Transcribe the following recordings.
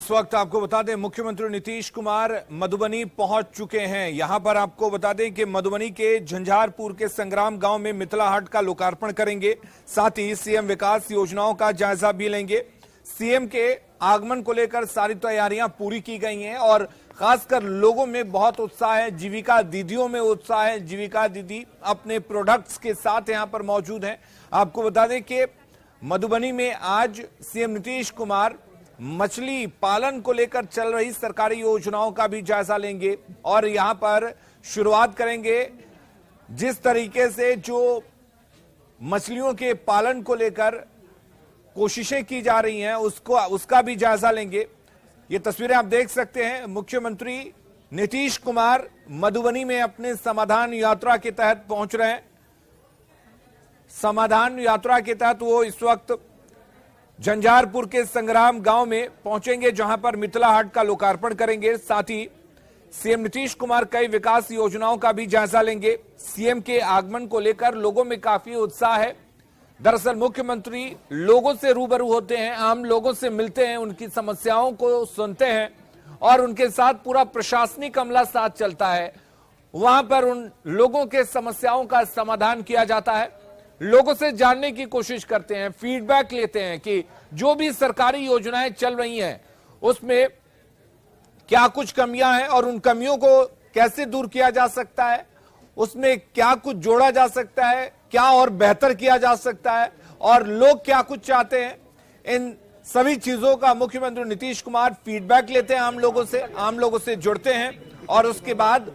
इस वक्त आपको बता दें मुख्यमंत्री नीतीश कुमार मधुबनी पहुंच चुके हैं। यहां पर आपको बता दें कि मधुबनी के झंझारपुर के संग्राम गांव में मिथिला हाट का लोकार्पण करेंगे। साथ ही सीएम विकास योजनाओं का जायजा भी लेंगे। सीएम के आगमन को लेकर सारी तैयारियां पूरी की गई हैं और खासकर लोगों में बहुत उत्साह है, जीविका दीदियों में उत्साह है। जीविका दीदी अपने प्रोडक्ट्स के साथ यहां पर मौजूद हैं। आपको बता दें कि मधुबनी में आज सीएम नीतीश कुमार मछली पालन को लेकर चल रही सरकारी योजनाओं का भी जायजा लेंगे और यहां पर शुरुआत करेंगे। जिस तरीके से जो मछलियों के पालन को लेकर कोशिशें की जा रही हैं उसका भी जायजा लेंगे। ये तस्वीरें आप देख सकते हैं। मुख्यमंत्री नीतीश कुमार मधुबनी में अपने समाधान यात्रा के तहत पहुंच रहे हैं। समाधान यात्रा के तहत वो इस वक्त झंझारपुर के संग्राम गांव में पहुंचेंगे, जहां पर मिथिला हाट का लोकार्पण करेंगे। साथ ही सीएम नीतीश कुमार कई विकास योजनाओं का भी जायजा लेंगे। सीएम के आगमन को लेकर लोगों में काफी उत्साह है। दरअसल मुख्यमंत्री लोगों से रूबरू होते हैं, आम लोगों से मिलते हैं, उनकी समस्याओं को सुनते हैं और उनके साथ पूरा प्रशासनिक अमला साथ चलता है। वहां पर उन लोगों के समस्याओं का समाधान किया जाता है। लोगों से जानने की कोशिश करते हैं, फीडबैक लेते हैं कि जो भी सरकारी योजनाएं चल रही हैं उसमें क्या कुछ कमियां हैं और उन कमियों को कैसे दूर किया जा सकता है, उसमें क्या कुछ जोड़ा जा सकता है, क्या और बेहतर किया जा सकता है और लोग क्या कुछ चाहते हैं। इन सभी चीजों का मुख्यमंत्री नीतीश कुमार फीडबैक लेते हैं, आम लोगों से जुड़ते हैं और उसके बाद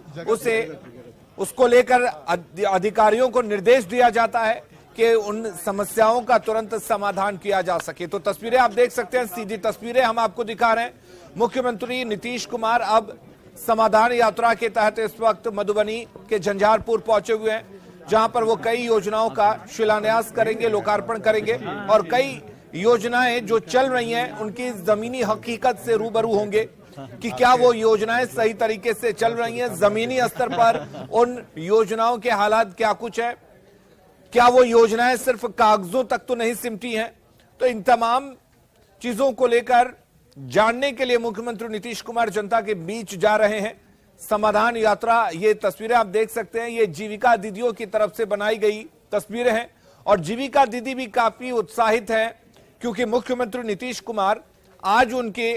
उसको लेकर अधिकारियों को निर्देश दिया जाता है कि उन समस्याओं का तुरंत समाधान किया जा सके। तो तस्वीरें आप देख सकते हैं, सीधी तस्वीरें हम आपको दिखा रहे हैं। मुख्यमंत्री नीतीश कुमार अब समाधान यात्रा के तहत इस वक्त मधुबनी के झंझारपुर पहुंचे हुए हैं, जहां पर वो कई योजनाओं का शिलान्यास करेंगे, लोकार्पण करेंगे और कई योजनाएं जो चल रही हैं उनकी जमीनी हकीकत से रूबरू होंगे कि क्या वो योजनाएं सही तरीके से चल रही हैं, जमीनी स्तर पर उन योजनाओं के हालात क्या कुछ है, क्या वो योजनाएं सिर्फ कागजों तक तो नहीं सिमटी हैं। तो इन तमाम चीजों को लेकर जानने के लिए मुख्यमंत्री नीतीश कुमार जनता के बीच जा रहे हैं। समाधान यात्रा, ये तस्वीरें आप देख सकते हैं, ये जीविका दीदियों की तरफ से बनाई गई तस्वीरें हैं और जीविका दीदी भी काफी उत्साहित है क्योंकि मुख्यमंत्री नीतीश कुमार आज उनके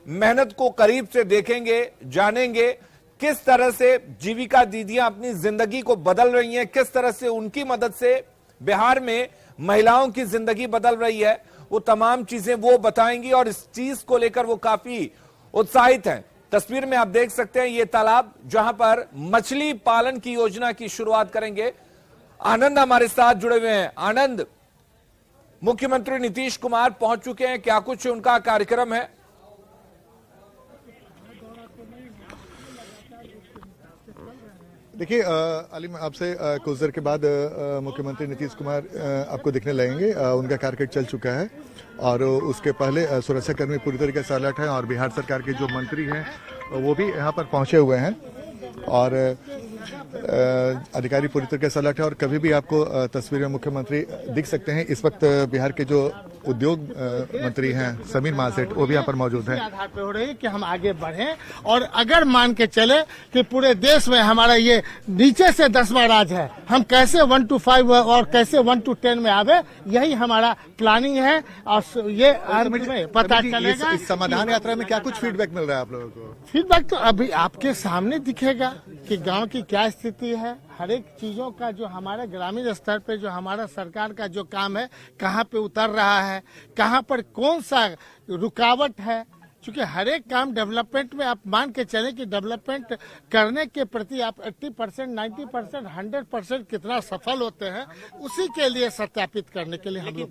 मेहनत को करीब से देखेंगे, जानेंगे किस तरह से जीविका दीदियां अपनी जिंदगी को बदल रही हैं, किस तरह से उनकी मदद से बिहार में महिलाओं की जिंदगी बदल रही है। वो तमाम चीजें वो बताएंगी और इस चीज को लेकर वो काफी उत्साहित हैं। तस्वीर में आप देख सकते हैं ये तालाब जहां पर मछली पालन की योजना की शुरुआत करेंगे। आनंद हमारे साथ जुड़े हुए हैं। आनंद, मुख्यमंत्री नीतीश कुमार पहुंच चुके हैं, क्या कुछ उनका कार्यक्रम है? देखिए अली, आपसे कुछ देर के बाद मुख्यमंत्री नीतीश कुमार आपको दिखने लगेंगे। उनका कार्यक्रम चल चुका है और उसके पहले सुरक्षाकर्मी पूरी तरीके से अलर्ट हैं और बिहार सरकार के जो मंत्री हैं वो भी यहाँ पर पहुँचे हुए हैं और अधिकारी पूरी तरीके से अलर्ट है और कभी भी आपको तस्वीर में मुख्यमंत्री दिख सकते हैं। इस वक्त बिहार के जो उद्योग मंत्री हैं समीर महासेठ, वो भी यहाँ पर मौजूद हैं। आधार पे हो रही है कि हम आगे बढ़ें और अगर मान के चले कि पूरे देश में हमारा ये नीचे से 10वां राज है, हम कैसे 1 to 5 और कैसे 1 to 10 में आवे, यही हमारा प्लानिंग है और ये पता चलेगा। इस समाधान यात्रा में क्या कुछ फीडबैक मिल रहा है आप लोगों को? फीडबैक तो अभी आपके सामने दिखेगा कि गांव की क्या स्थिति है। हर एक चीजों का जो हमारे ग्रामीण स्तर पे जो हमारा सरकार का जो काम है कहाँ पे उतर रहा है, कहाँ पर कौन सा रुकावट है, क्योंकि हर एक काम डेवलपमेंट में आप मान के चलें कि डेवलपमेंट करने के प्रति आप 80%, 90%, 100% कितना सफल होते हैं, उसी के लिए सत्यापित करने के लिए हम लोग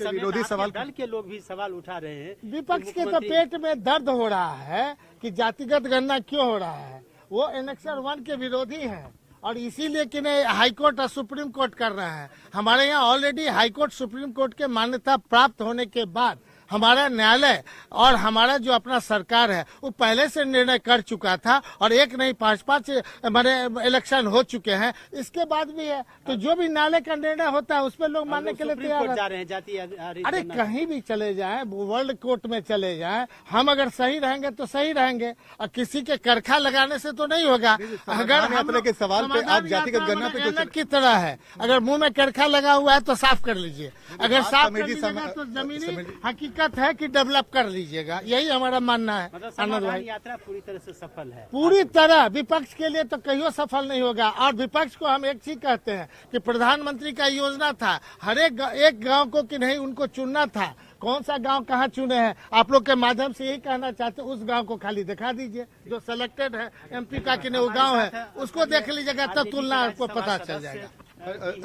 विरोधी सवाल दल के लोग भी सवाल उठा रहे हैं। विपक्ष के तो पेट में दर्द हो रहा है कि जातिगत गणना क्यों हो रहा है। वो एनेक्सर 1 के विरोधी हैं और इसीलिए कि नहीं हाईकोर्ट और सुप्रीम कोर्ट कर रहे हैं। हमारे यहाँ ऑलरेडी हाईकोर्ट सुप्रीम कोर्ट के मान्यता प्राप्त होने के बाद हमारा न्यायालय और हमारा जो अपना सरकार है वो पहले से निर्णय कर चुका था और एक नहीं 5-5 माने इलेक्शन हो चुके हैं, इसके बाद भी है। तो जो भी न्यायालय का निर्णय होता है उस पर लोग मानने के लिए तैयार जा रहे हैं जाति। अरे कहीं भी चले जाएं, वर्ल्ड कोर्ट में चले जाएं, हम अगर सही रहेंगे तो सही रहेंगे और किसी के करखा लगाने से तो नहीं होगा। अगर हम के सवाल पे आप जातिगत गणना पे कुछ की तरह है, अगर मुंह में करखा लगा हुआ है तो साफ कर लीजिए, अगर साफ कर लीजिएगा तो जमीनी हकीकत है कि डेवलप कर लीजिएगा, यही हमारा मानना है। आनंद भाई, यात्रा पूरी तरह से सफल है, पूरी तरह। विपक्ष के लिए तो कहियो सफल नहीं होगा। और विपक्ष को हम एक चीज कहते हैं कि प्रधानमंत्री का योजना था हर एक गांव को कि नहीं उनको चुनना था, कौन सा गांव कहाँ चुने हैं, आप लोग के माध्यम से यही कहना चाहते हैं उस गांव को खाली दिखा दीजिए जो सिलेक्टेड है एमपी का कि नहीं वो गांव है, उसको देख लीजिएगा, तब तुलना आपको पता चल जाएगा।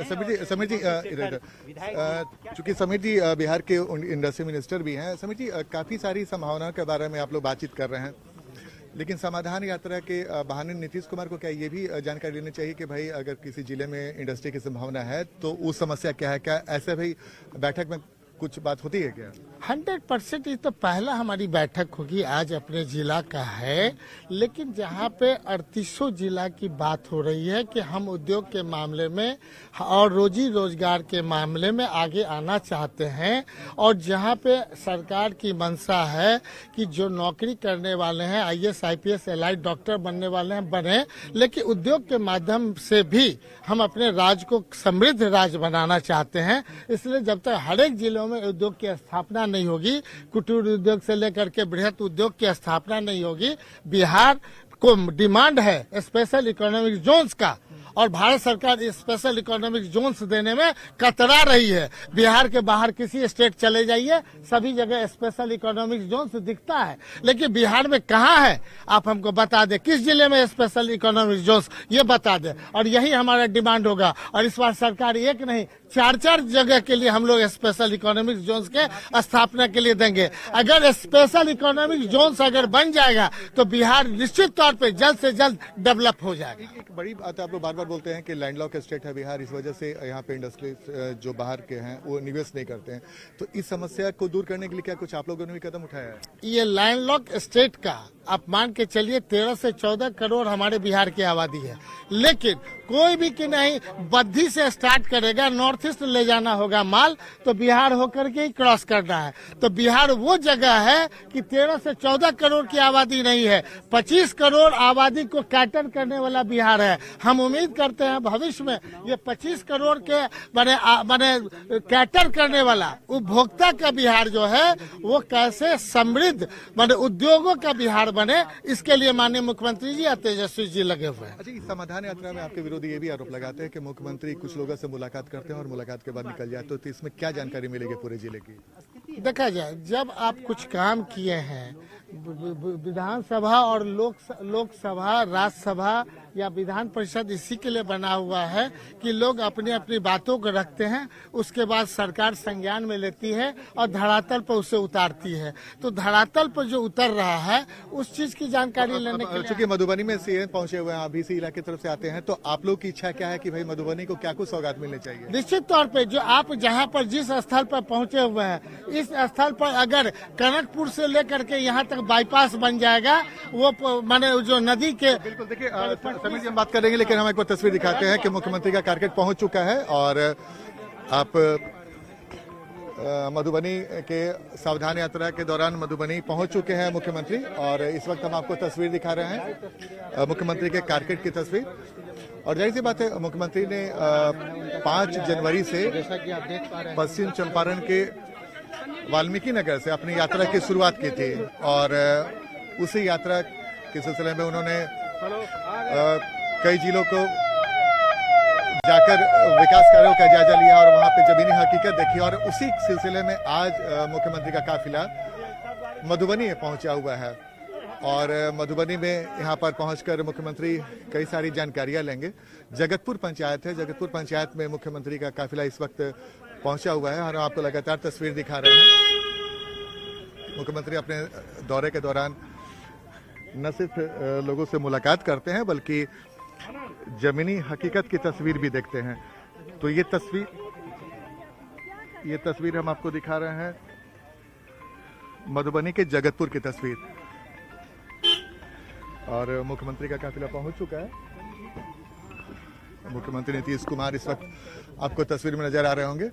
समीर जी चूंकि समीर जी बिहार के इंडस्ट्री मिनिस्टर भी हैं, समीर जी काफी सारी संभावनाओं के बारे में आप लोग बातचीत कर रहे हैं, लेकिन समाधान यात्रा के बहाने नीतीश कुमार को क्या ये भी जानकारी लेनी चाहिए कि भाई अगर किसी जिले में इंडस्ट्री की संभावना है तो उस समस्या क्या है, क्या ऐसे भाई बैठक में कुछ बात होती है क्या? 100% ये तो पहला हमारी बैठक होगी, आज अपने जिला का है, लेकिन जहाँ पे 3800 जिला की बात हो रही है कि हम उद्योग के मामले में और रोजी रोजगार के मामले में आगे आना चाहते हैं, और जहाँ पे सरकार की मंशा है कि जो नौकरी करने वाले हैं IAS IPS एलाइड डॉक्टर बनने वाले हैं बने, लेकिन उद्योग के माध्यम से भी हम अपने राज्य को समृद्ध राज्य बनाना चाहते हैं। इसलिए जब तक हर एक जिलों में उद्योग की स्थापना नहीं होगी, कुटीर उद्योग से लेकर के बृहत उद्योग की स्थापना नहीं होगी, बिहार को डिमांड है स्पेशल इकोनॉमिक जोन्स का, और भारत सरकार स्पेशल इकोनॉमिक जोन्स देने में कतरा रही है। बिहार के बाहर किसी स्टेट चले जाइए, सभी जगह स्पेशल इकोनॉमिक जोन्स दिखता है, लेकिन बिहार में कहाँ है आप हमको बता दें, किस जिले में स्पेशल इकोनॉमिक जोन्स ये बता दें, और यही हमारा डिमांड होगा। और इस बार सरकार एक नहीं 4 जगह के लिए हम लोग स्पेशल इकोनॉमिक जोन्स के स्थापना के लिए देंगे। अगर स्पेशल इकोनॉमिक जोन्स अगर बन जाएगा तो बिहार निश्चित तौर पे जल्द से जल्द डेवलप हो जाएगा। एक बड़ी बात आप लोग बार बार बोलते हैं कि लैंडलॉक स्टेट है बिहार, इस वजह से यहाँ पे इंडस्ट्री जो बाहर के हैं वो निवेश नहीं करते हैं, तो इस समस्या को दूर करने के लिए क्या कुछ आप लोगों ने भी कदम उठाया है? ये लैंडलॉक स्टेट का आप मान के चलिए 13 से 14 करोड़ हमारे बिहार की आबादी है, लेकिन कोई भी कि नहीं बद्धी से स्टार्ट करेगा, नॉर्थ ईस्ट ले जाना होगा माल तो बिहार होकर के ही क्रॉस करना है। तो बिहार वो जगह है कि 13 से 14 करोड़ की आबादी नहीं है, 25 करोड़ आबादी को कैटर करने वाला बिहार है। हम उम्मीद करते हैं भविष्य में ये 25 करोड़ के बने कैटर करने वाला उपभोक्ता का बिहार जो है वो कैसे समृद्ध बने उद्योगों का बिहार बने, इसके लिए माननीय मुख्यमंत्री जी या तेजस्वी जी लगे हुए हैं। अच्छा, इस समाधान यात्रा में आपके विरोधी ये भी आरोप लगाते हैं कि मुख्यमंत्री कुछ लोगों से मुलाकात करते हैं और मुलाकात के बाद निकल जाते, तो इसमें क्या जानकारी मिलेगी पूरे जिले की? देखा जाए, जब आप कुछ काम किए हैं विधानसभा और लोकसभा राज्यसभा या विधान परिषद इसी के लिए बना हुआ है कि लोग अपनी अपनी बातों को रखते हैं, उसके बाद सरकार संज्ञान में लेती है और धरातल पर उसे उतारती है। तो धरातल पर जो उतर रहा है उस चीज की जानकारी लेने के लिए चूंकि मधुबनी में सीएम पहुंचे हुए हैं, आप भी इसी इलाके की तरफ से आते हैं, तो आप लोग की इच्छा क्या है कि भाई मधुबनी को क्या कुछ सौगात मिलनी चाहिए? निश्चित तौर पे जो आप जहां पर जिस स्थल पर पहुंचे हुए हैं, इस स्थल पर अगर कनकपुर से लेकर के यहाँ तक बाईपास बन जाएगा, वो माने जो नदी के बिल्कुल। देखिए समीर जी हम बात करेंगे, लेकिन हम एक बार तस्वीर दिखाते हैं कि मुख्यमंत्री का कारकेट पहुंच चुका है और आप मधुबनी के सावधान यात्रा के दौरान मधुबनी पहुंच चुके हैं मुख्यमंत्री, और इस वक्त हम आपको तस्वीर दिखा रहे हैं मुख्यमंत्री के कारकेट की तस्वीर। और जाहिर सी बात है मुख्यमंत्री ने 5 जनवरी से पश्चिम चंपारण के वाल्मीकि नगर से अपनी यात्रा की शुरुआत की थी, और उसी यात्रा के सिलसिले में उन्होंने कई जिलों को जाकर विकास कार्यों का जायजा लिया और वहां पे जमीनी हकीकत देखी, और उसी सिलसिले में आज मुख्यमंत्री का काफिला मधुबनी पहुंचा हुआ है। और मधुबनी में यहां पर पहुंचकर मुख्यमंत्री कई सारी जानकारियां लेंगे। जगतपुर पंचायत है, जगतपुर पंचायत में मुख्यमंत्री का काफिला इस वक्त पहुंचा हुआ है और आपको लगातार तस्वीर दिखा रहे हैं। मुख्यमंत्री अपने दौरे के दौरान न सिर्फ लोगों से मुलाकात करते हैं बल्कि जमीनी हकीकत की तस्वीर भी देखते हैं। तो ये तस्वीर हम आपको दिखा रहे हैं मधुबनी के जगतपुर की तस्वीर, और मुख्यमंत्री का काफिला पहुंच चुका है। मुख्यमंत्री नीतीश कुमार इस वक्त आपको तस्वीर में नजर आ रहे होंगे,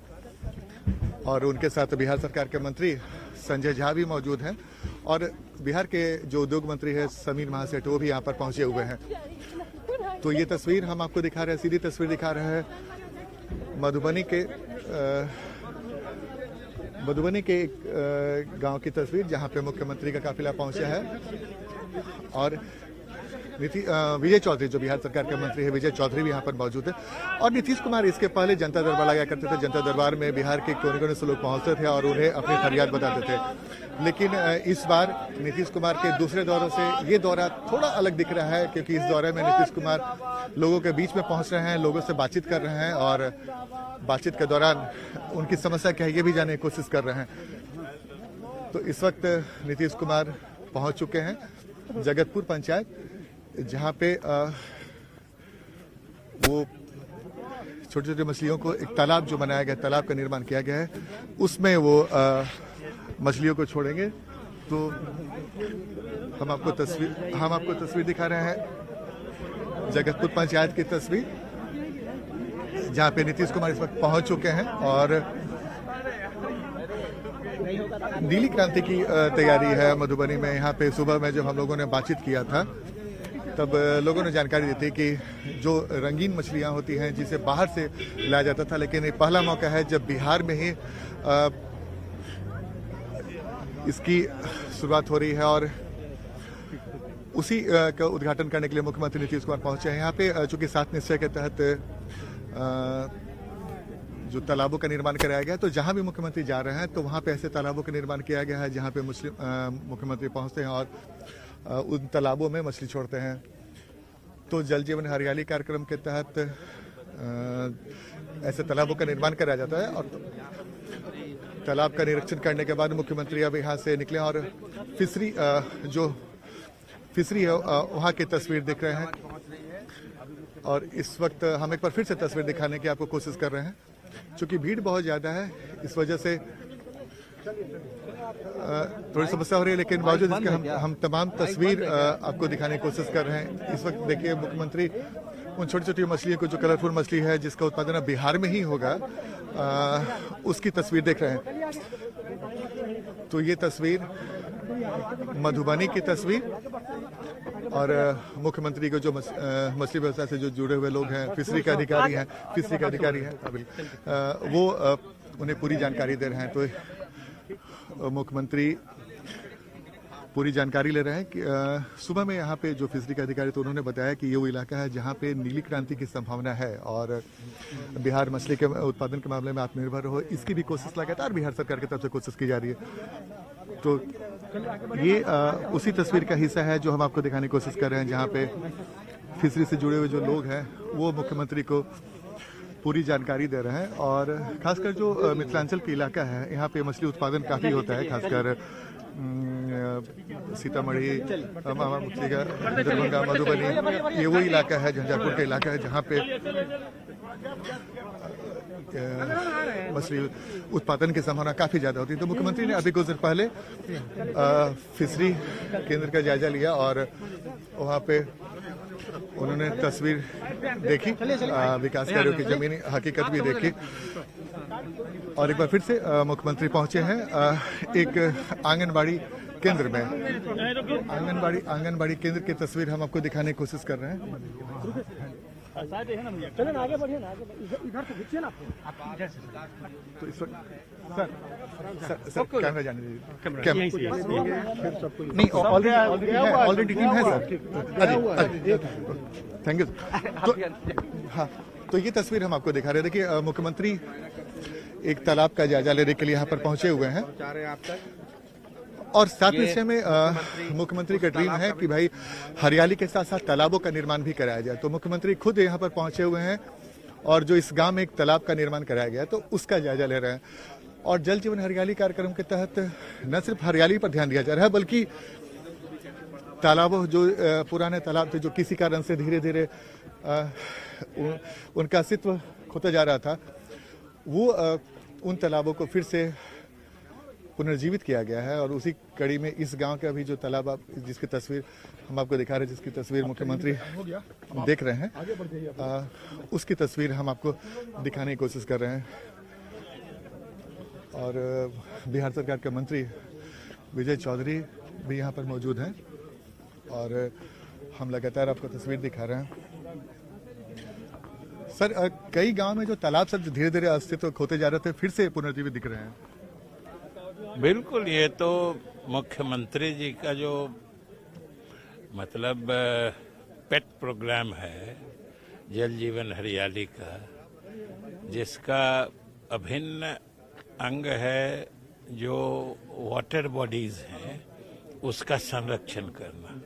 और उनके साथ बिहार सरकार के मंत्री संजय झा भी मौजूद हैं, और बिहार के जो उद्योग मंत्री है समीर महासेठ, वो भी यहाँ पर पहुंचे हुए हैं। तो ये तस्वीर हम आपको दिखा रहे हैं, सीधी तस्वीर दिखा रहे हैं मधुबनी के एक गांव की तस्वीर, जहां पे मुख्यमंत्री का काफिला पहुंचा है। और विजय चौधरी जो बिहार सरकार के मंत्री है, विजय चौधरी भी यहाँ पर मौजूद है। और नीतीश कुमार इसके पहले जनता दरबार लगाया करते थे। जनता दरबार में बिहार के कोने कोने से लोग पहुंचते थे और उन्हें अपनी फरियाद बताते थे। लेकिन इस बार नीतीश कुमार के दूसरे दौरे से ये दौरा थोड़ा अलग दिख रहा है, क्योंकि इस दौरे में नीतीश कुमार लोगों के बीच में पहुंच रहे हैं, लोगों से बातचीत कर रहे हैं, और बातचीत के दौरान उनकी समस्या क्या है ये भी जानने की कोशिश कर रहे हैं। तो इस वक्त नीतीश कुमार पहुंच चुके हैं जगतपुर पंचायत, जहां पे वो छोटी छोटी मछलियों को एक तालाब जो बनाया गया, तालाब का निर्माण किया गया है, उसमें वो मछलियों को छोड़ेंगे। तो हम आपको तस्वीर दिखा रहे हैं जगतपुर पंचायत की तस्वीर, जहां पे नीतीश कुमार इस वक्त पहुंच चुके हैं, और नीली क्रांति की तैयारी है मधुबनी में। यहाँ पे सुबह में जब हम लोगों ने बातचीत किया था, तब लोगों ने जानकारी दी थी कि जो रंगीन मछलियाँ होती हैं जिसे बाहर से लाया जाता था, लेकिन ये पहला मौका है जब बिहार में ही इसकी शुरुआत हो रही है, और उसी का उद्घाटन करने के लिए मुख्यमंत्री नीतीश कुमार पहुंचे हैं यहाँ पे। चूंकि 7 निश्चय के तहत जो तालाबों का निर्माण कराया गया है, तो जहां भी मुख्यमंत्री जा रहे हैं तो वहां पे ऐसे तालाबों का निर्माण किया गया है जहां पे मुख्यमंत्री पहुंचते हैं और उन तालाबों में मछली छोड़ते हैं। तो जल जीवन हरियाली कार्यक्रम के तहत ऐसे तालाबों का निर्माण कराया जाता है, और तालाब का निरीक्षण करने के बाद मुख्यमंत्री अब यहाँ से निकले, और फिशरी है वहाँ की तस्वीर दिख रहे हैं। और इस वक्त हम एक बार फिर से तस्वीर दिखाने की आपको कोशिश कर रहे हैं, क्योंकि भीड़ बहुत ज़्यादा है, इस वजह से थोड़ी समस्या हो रही है, लेकिन बावजूद इसके हम तमाम तस्वीर आपको दिखाने की कोशिश कर रहे हैं। इस वक्त देखिए मुख्यमंत्री उन छोटी छोटी मछलियों को, जो कलरफुल मछली है जिसका उत्पादन अब बिहार में ही होगा, उसकी तस्वीर देख रहे हैं। तो ये तस्वीर मधुबनी की तस्वीर, और मुख्यमंत्री को जो मछली व्यवसाय से जो जुड़े हुए लोग हैं, फिशरी के अधिकारी हैं, वो उन्हें पूरी जानकारी दे रहे हैं। तो मुख्यमंत्री पूरी जानकारी ले रहे हैं कि सुबह में यहाँ पे जो फिशरी के अधिकारी, तो उन्होंने बताया कि ये वो इलाका है जहाँ पे नीली क्रांति की संभावना है, और बिहार मछली के उत्पादन के मामले में आत्मनिर्भर हो, इसकी भी कोशिश लगातार बिहार सरकार की तरफ से कोशिश की जा रही है। तो ये उसी तस्वीर का हिस्सा है जो हम आपको दिखाने की कोशिश कर रहे हैं, जहाँ पे फिशरी से जुड़े हुए जो लोग हैं वो मुख्यमंत्री को पूरी जानकारी दे रहे हैं। और खासकर जो मिथिलांचल के इलाका है, यहाँ पे मछली उत्पादन काफ़ी होता है, खासकर सीतामढ़ी, दरभंगा, मधुबनी, ये वो इलाका है, झंझारपुर का इलाका है जहाँ पे मछली उत्पादन की संभावना काफ़ी ज़्यादा होती है। तो मुख्यमंत्री ने अभी कुछ देर पहले फिशरी केंद्र का जायजा लिया, और वहाँ पे उन्होंने तस्वीर देखी, विकास कार्यों की जमीनी हकीकत भी देखी। और एक बार फिर से मुख्यमंत्री पहुंचे हैं एक आंगनबाड़ी केंद्र में। आंगनबाड़ी केंद्र की तस्वीर हम आपको दिखाने की कोशिश कर रहे हैं। चलिए ना, आगे बढ़िए ना, इधर से खींचिए ना आप इधर से। तो इस वक्त सर कैमरा जाने दीजिए। नहीं, ऑलरेडी टीम है सर। Thank you. तो हाँ, तो ये तस्वीर हम आपको दिखा रहे हैं। देखिए मुख्यमंत्री एक तालाब का जायजा लेने के लिए यहाँ पर पहुंचे हुए हैं, और 7 निश्चय में मुख्यमंत्री का ड्रीम है कि भाई हरियाली के साथ साथ तालाबों का निर्माण भी कराया जाए। तो मुख्यमंत्री खुद यहाँ पर पहुंचे हुए हैं, और जो इस गांव में एक तालाब का निर्माण कराया गया है तो उसका जायजा ले रहे हैं। और जल जीवन हरियाली कार्यक्रम के तहत न सिर्फ हरियाली पर ध्यान दिया जा रहा है, बल्कि तालाबों, जो पुराने तालाब थे जो किसी कारण से धीरे धीरे उनका अस्तित्व खोता जा रहा था, वो उन तालाबों को फिर से पुनर्जीवित किया गया है। और उसी कड़ी में इस गांव का भी जो तालाब आप जिसकी तस्वीर हम आपको दिखा रहे हैं, जिसकी तस्वीर मुख्यमंत्री देख रहे हैं, उसकी तस्वीर हम आपको दिखाने की कोशिश कर रहे हैं। और बिहार सरकार के मंत्री विजय चौधरी भी यहाँ पर मौजूद हैं और हम लगातार आपको तस्वीर दिखा रहे हैं। सर, कई गांव में जो तालाब सब धीरे धीरे अस्तित्व खोते जा रहे थे, फिर से पुनर्जीवित दिख रहे हैं। बिल्कुल, ये तो मुख्यमंत्री जी का जो मतलब पेट प्रोग्राम है जल जीवन हरियाली का, जिसका अभिन्न अंग है जो वाटर बॉडीज हैं उसका संरक्षण करना।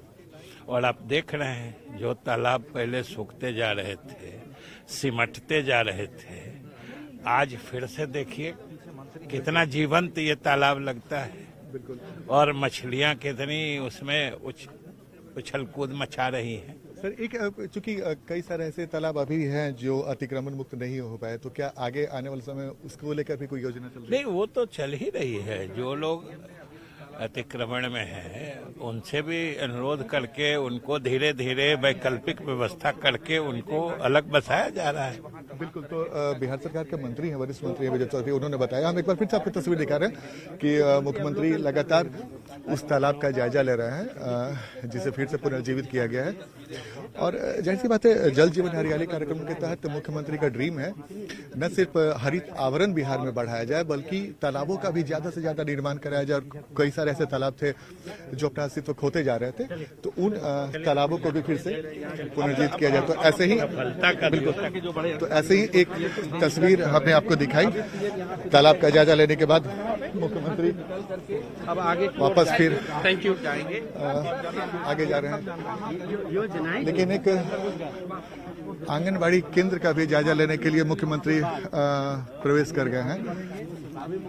और आप देख रहे हैं जो तालाब पहले सूखते जा रहे थे, सिमटते जा रहे थे, आज फिर से देखिए कितना जीवंत ये तालाब लगता है। बिल्कुल। और मछलियां कितनी उसमें उछल कूद मचा रही हैं। सर, एक चूंकि कई सारे ऐसे तालाब अभी हैं जो अतिक्रमण मुक्त नहीं हो पाए, तो क्या आगे आने वाले समय उसको लेकर भी कोई योजना चल रही है? नहीं, वो तो चल ही रही है। जो लोग अतिक्रमण में हैं उनसे भी अनुरोध करके उनको धीरे धीरे वैकल्पिक व्यवस्था करके उनको अलग बसाया जा रहा है। बिल्कुल। तो बिहार सरकार के मंत्री हैं, वरिष्ठ मंत्री हैं विजय चौधरी, उन्होंने बताया, हम एक बार फिर से आपको तस्वीर दिखा रहे हैं कि मुख्यमंत्री लगातार उस तालाब का जायजा ले रहे हैं जिसे फिर से पुनर्जीवित किया गया है। और जाहिर सी बात है, जल जीवन हरियाली कार्यक्रम के तहत मुख्यमंत्री का ड्रीम है न सिर्फ हरित आवरण बिहार में बढ़ाया जाए, बल्कि तालाबों का भी ज्यादा से ज्यादा निर्माण कराया जाए। कई सारे ऐसे तालाब थे जो अपना अस्तित्व खोते जा रहे थे, तो उन तालाबों को भी फिर से पुनर्जीवित किया जाए। तो ऐसे ही बिल्कुल, तो ऐसे ही एक तस्वीर हमने आपको दिखाई तालाब का जायजा लेने के बाद मुख्यमंत्री अब आगे वापस फिर थैंक यू जाएंगे, आगे जा रहे हैं। लेकिन एक आंगनबाड़ी केंद्र का भी जायजा लेने के लिए मुख्यमंत्री प्रवेश कर गए हैं।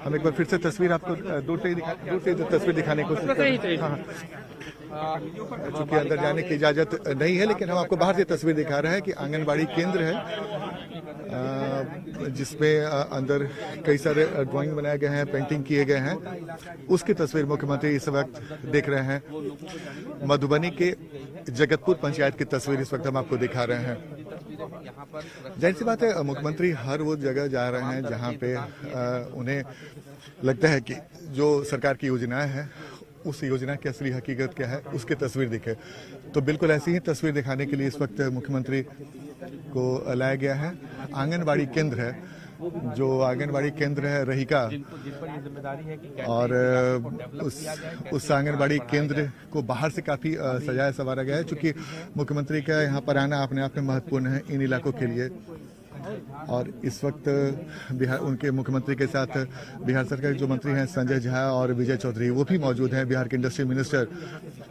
हम एक बार फिर से तस्वीर आपको दूर से तस्वीर दिखाने की कोशिश कर रहे हैं। चूंकि अंदर जाने की इजाजत नहीं है, लेकिन हम आपको बाहर से तस्वीर दिखा रहे हैं कि आंगनबाड़ी केंद्र है जिसमें अंदर कई सारे ड्राइंग बनाए गए हैं, पेंटिंग किए गए हैं। उसकी तस्वीर मुख्यमंत्री इस वक्त देख रहे हैं। मधुबनी के जगतपुर पंचायत की तस्वीर इस वक्त हम आपको दिखा रहे हैं। जाहिर सी बात है, मुख्यमंत्री हर वो जगह जा रहे हैं जहां पे उन्हें लगता है कि जो सरकार की योजनाएं हैं उस योजना की असली हकीकत क्या है उसकी तस्वीर दिखे। तो बिल्कुल ऐसी ही तस्वीर दिखाने के लिए इस वक्त मुख्यमंत्री को लाया गया है। आंगनबाड़ी केंद्र है, जो आंगनबाड़ी केंद्र है रहीका, और उस आंगनबाड़ी केंद्र को बाहर से काफी सजाया संवारा गया है। चूंकि मुख्यमंत्री का यहाँ पर आना अपने आप में महत्वपूर्ण है इन इलाकों के लिए। और इस वक्त बिहार उनके मुख्यमंत्री के साथ बिहार सरकार के जो मंत्री हैं संजय झा और विजय चौधरी, वो भी मौजूद हैं। बिहार के इंडस्ट्री मिनिस्टर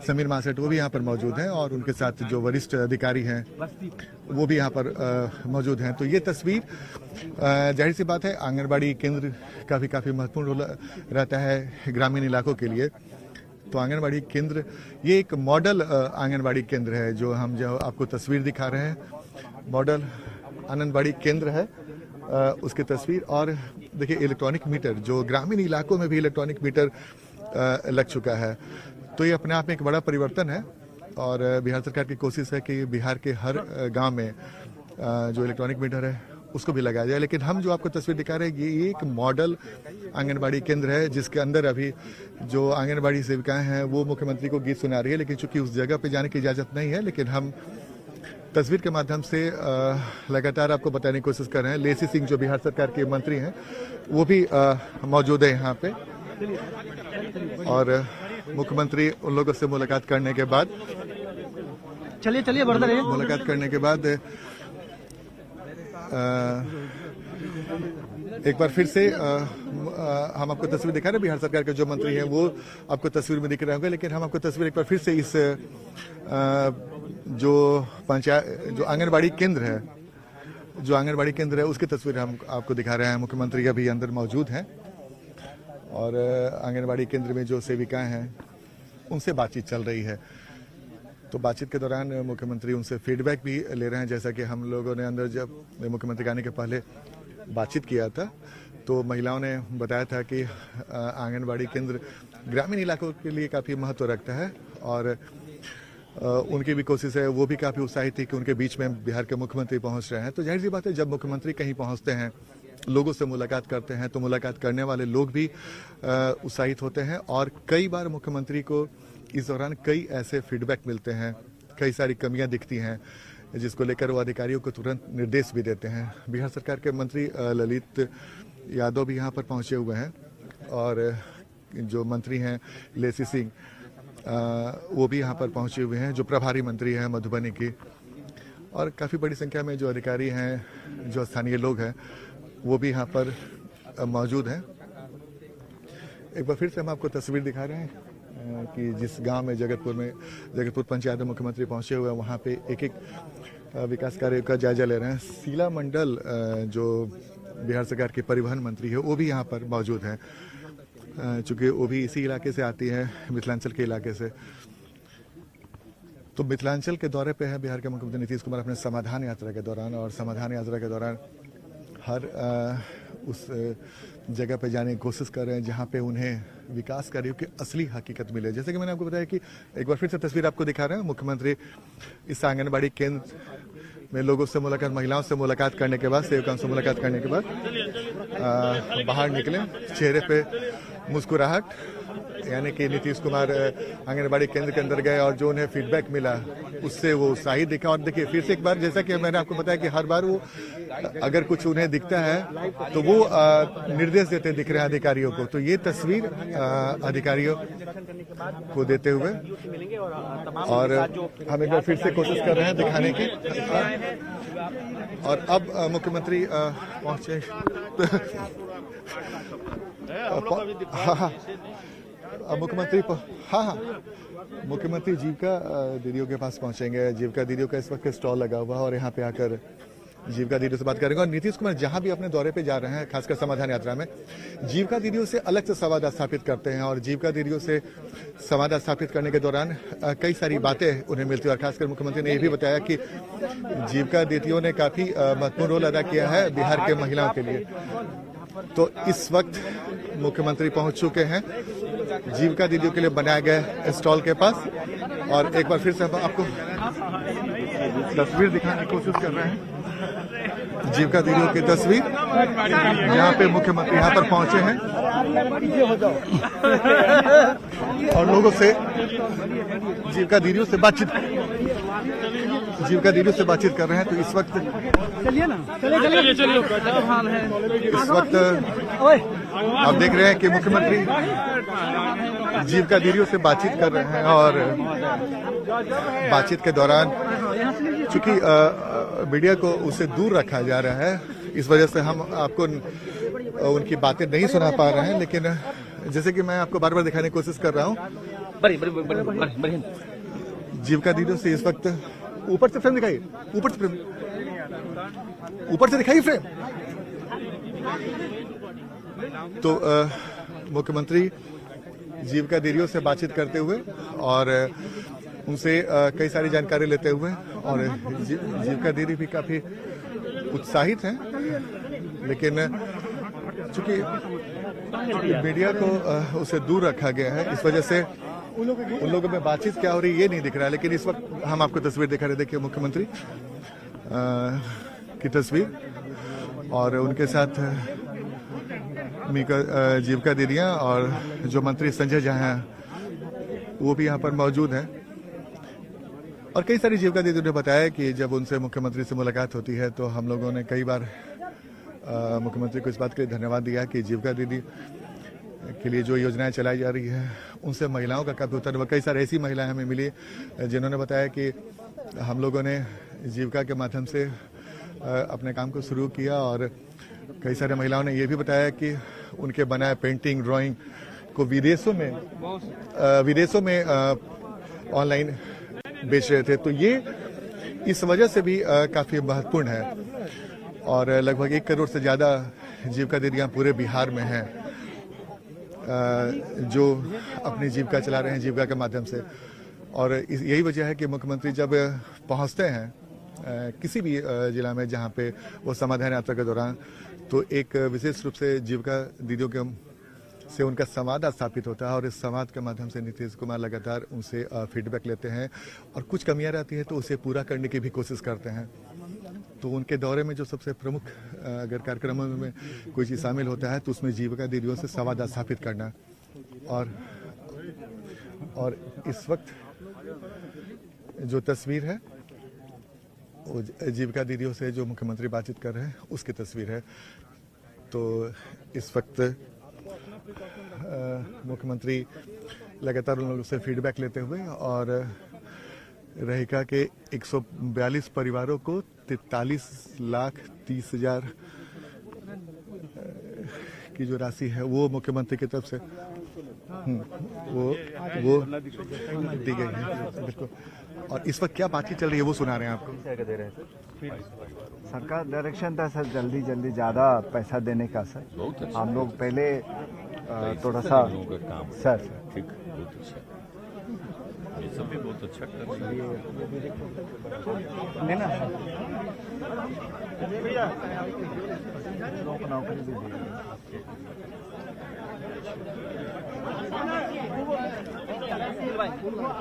समीर मासेट, वो भी यहाँ पर मौजूद हैं। और उनके साथ जो वरिष्ठ अधिकारी हैं वो भी यहाँ पर मौजूद हैं। तो ये तस्वीर, जाहिर सी बात है, आंगनबाड़ी केंद्र का भी काफी महत्वपूर्ण रोल रहता है ग्रामीण इलाकों के लिए। तो आंगनबाड़ी केंद्र, ये एक मॉडल आंगनबाड़ी केंद्र है जो हम जो आपको तस्वीर दिखा रहे हैं। मॉडल आंगनबाड़ी केंद्र है, उसकी तस्वीर। और देखिए इलेक्ट्रॉनिक मीटर, जो ग्रामीण इलाकों में भी इलेक्ट्रॉनिक मीटर लग चुका है, तो ये अपने आप में एक बड़ा परिवर्तन है। और बिहार सरकार की कोशिश है कि बिहार के हर गांव में जो इलेक्ट्रॉनिक मीटर है उसको भी लगाया जाए। लेकिन हम जो आपको तस्वीर दिखा रहे हैं ये एक मॉडल आंगनबाड़ी केंद्र है, जिसके अंदर अभी जो आंगनबाड़ी सेविकाएं हैं वो मुख्यमंत्री को गीत सुना रही है। लेकिन चूंकि उस जगह पे जाने की इजाजत नहीं है, लेकिन हम तस्वीर के माध्यम से लगातार आपको बताने की कोशिश कर रहे हैं। लेसी सिंह जो बिहार सरकार के मंत्री हैं वो भी मौजूद है यहाँ पे। और मुख्यमंत्री उन लोगों से मुलाकात करने के बाद चलिए बढ़ते रहिए। मुलाकात करने के बाद एक बार फिर से हम आपको तस्वीर दिखा रहे हैं। बिहार सरकार के जो मंत्री हैं वो आपको तस्वीर में दिख रहे होंगे, लेकिन हम आपको तस्वीर एक बार फिर से इस जो पंचायत जो आंगनबाड़ी केंद्र है उसकी तस्वीर हम आपको दिखा रहे हैं। मुख्यमंत्री अभी अंदर मौजूद हैं और आंगनबाड़ी केंद्र में जो सेविकाएं हैं उनसे बातचीत चल रही है। तो बातचीत के दौरान मुख्यमंत्री उनसे फीडबैक भी ले रहे हैं। जैसा कि हम लोगों ने अंदर जब मुख्यमंत्री आने के पहले बातचीत किया था, तो महिलाओं ने बताया था कि आंगनबाड़ी केंद्र ग्रामीण इलाकों के लिए काफ़ी महत्व रखता है और उनकी भी कोशिश है, वो भी काफ़ी उत्साहित थी कि उनके बीच में बिहार के मुख्यमंत्री पहुंच रहे हैं। तो जाहिर सी बात है, जब मुख्यमंत्री कहीं पहुंचते हैं, लोगों से मुलाकात करते हैं, तो मुलाकात करने वाले लोग भी उत्साहित होते हैं और कई बार मुख्यमंत्री को इस दौरान कई ऐसे फीडबैक मिलते हैं, कई सारी कमियां दिखती हैं जिसको लेकर वो अधिकारियों को तुरंत निर्देश भी देते हैं। बिहार सरकार के मंत्री ललित यादव भी यहाँ पर पहुँचे हुए हैं और जो मंत्री हैं लेसी सिंह वो भी यहाँ पर पहुँचे हुए हैं, जो प्रभारी मंत्री हैं मधुबनी की, और काफ़ी बड़ी संख्या में जो अधिकारी हैं, जो स्थानीय लोग हैं, वो भी यहाँ पर मौजूद हैं। एक बार फिर से हम आपको तस्वीर दिखा रहे हैं कि जिस गांव में जगतपुर पंचायत में मुख्यमंत्री पहुंचे हुए हैं, वहाँ पे एक एक विकास कार्य का जायजा ले रहे हैं। शीला मंडल जो बिहार सरकार की परिवहन मंत्री है, वो भी यहाँ पर मौजूद हैं, चूँकि वो भी इसी इलाके से आती है, मिथिलांचल के इलाके से। तो मिथिलांचल के दौरे पे है बिहार के मुख्यमंत्री नीतीश कुमार अपने समाधान यात्रा के दौरान, और समाधान यात्रा के दौरान हर उस जगह पे जाने की कोशिश कर रहे हैं जहाँ पे उन्हें विकास कार्यों की असली हकीकत मिले। जैसे कि मैंने आपको बताया कि एक बार फिर से तस्वीर आपको दिखा रहे हैं, मुख्यमंत्री इस आंगनबाड़ी केंद्र में लोगों से मुलाकात, महिलाओं से मुलाकात करने के बाद, सेवकों से मुलाकात करने के बाद बाहर निकले, चेहरे पे मुस्कुराहट, यानी कि नीतीश कुमार आंगनबाड़ी केंद्र के अंदर गए और जो उन्हें फीडबैक मिला उससे वो उत्साहित दिखा। और देखिए फिर से एक बार, जैसा कि मैंने आपको बताया कि हर बार वो अगर कुछ उन्हें दिखता है तो वो निर्देश देते दिख रहे हैं अधिकारियों को। तो ये तस्वीर अधिकारियों को देते हुए, और हम एक बार फिर से कोशिश कर रहे हैं दिखाने की। और अब मुख्यमंत्री पहुंचे, मुख्यमंत्री जीविका दीदियों के पास पहुंचेंगे। जीविका दीदियों का इस वक्त स्टॉल लगा हुआ है और यहाँ पे आकर जीविका दीदियों से बात करेंगे। और नीतीश कुमार जहां भी अपने दौरे पे जा रहे हैं, खासकर समाधान यात्रा में, जीविका दीदियों से अलग से संवाद स्थापित करते हैं और जीविका दीदियों से संवाद स्थापित करने के दौरान कई सारी बातें उन्हें मिलती है। और खासकर मुख्यमंत्री ने यह भी बताया कि जीविका दीदियों ने काफी महत्वपूर्ण रोल अदा किया है बिहार के महिलाओं के लिए। तो इस वक्त मुख्यमंत्री पहुंच चुके हैं जीविका दीदियों के लिए बनाए गए स्टॉल के पास, और एक बार फिर से हम आपको तस्वीर दिखाने की कोशिश कर रहे हैं। जीविका दीदियों की तस्वीर, यहाँ पे मुख्यमंत्री यहाँ पर पहुंचे हैं और लोगों से जीविका दीदियों से बातचीत कर रहे हैं। तो इस वक्त आप देख रहे हैं कि मुख्यमंत्री जीविका दीदियों से बातचीत कर रहे हैं, और बातचीत के दौरान चूंकि मीडिया को उससे दूर रखा जा रहा है, इस वजह से हम आपको उनकी बातें नहीं सुना पा रहे हैं। लेकिन जैसे कि मैं आपको बार बार दिखाने की कोशिश कर रहा हूँ, जीविका दीदियों से इस वक्त ऊपर से फ्रेम दिखाइए, ऊपर से दिखाइए फ्रेम। तो मुख्यमंत्री जीविका दीदियों से बातचीत करते हुए और उनसे कई सारी जानकारी लेते हुए, और जीविका दीदी भी काफी उत्साहित हैं। लेकिन चूंकि मीडिया को उसे दूर रखा गया है, इस वजह से उन लोगों में बातचीत क्या हो रही है ये नहीं दिख रहा है। लेकिन इस वक्त हम आपको तस्वीर दिखा रहे, देखिए मुख्यमंत्री की तस्वीर, और उनके साथ जीविका दीदियां और जो मंत्री संजय झा हैं वो भी यहाँ पर मौजूद हैं। और कई सारी जीविका दीदियों ने बताया कि जब उनसे मुख्यमंत्री से मुलाकात होती है तो हम लोगों ने कई बार मुख्यमंत्री को इस बात के लिए धन्यवाद दिया कि जीविका दीदी के लिए जो योजनाएं चलाई जा रही है उनसे महिलाओं का काफी उत्तर। कई सारी ऐसी महिलाएं हमें मिली जिन्होंने बताया कि हम लोगों ने जीविका के माध्यम से अपने काम को शुरू किया, और कई सारे महिलाओं ने ये भी बताया कि उनके बनाए पेंटिंग, ड्राइंग को विदेशों में ऑनलाइन बेच रहे थे। तो ये इस वजह से भी काफी महत्वपूर्ण है, और लगभग 1 करोड़ से ज्यादा जीविका दीदियां पूरे बिहार में हैं जो अपनी जीविका चला रहे हैं जीविका के माध्यम से। और यही वजह है कि मुख्यमंत्री जब पहुंचते हैं किसी भी जिला में जहां पे वो समाधान यात्रा के दौरान, तो एक विशेष रूप से जीविका दीदियों के से उनका संवाद स्थापित होता है और इस संवाद के माध्यम से नीतीश कुमार लगातार उनसे फीडबैक लेते हैं और कुछ कमियां रहती हैं तो उसे पूरा करने की भी कोशिश करते हैं। तो उनके दौरे में जो सबसे प्रमुख अगर कार्यक्रमों में कोई चीज़ शामिल होता है तो उसमें जीविका दीदियों से संवाद स्थापित करना और इस वक्त जो तस्वीर है वो जीविका दीदियों से जो मुख्यमंत्री बातचीत कर रहे हैं उसकी तस्वीर है। तो इस वक्त मुख्यमंत्री लगातार उन लोगों से फीडबैक लेते हुए और रहेगा के 142 परिवारों को 43,30,000 की जो राशि है वो मुख्यमंत्री की तरफ से वो दी गई है। बिल्कुल। और इस वक्त क्या बातचीत चल रही है वो सुना रहे हैं आपको। सरकार डायरेक्शन था सर जल्दी ज़्यादा पैसा देने का सर। बहुत अच्छा। हम लोग पहले थोड़ा सा काम सर ठीक बहुत अच्छा ये सब भी बहुत अच्छा कर रही है ना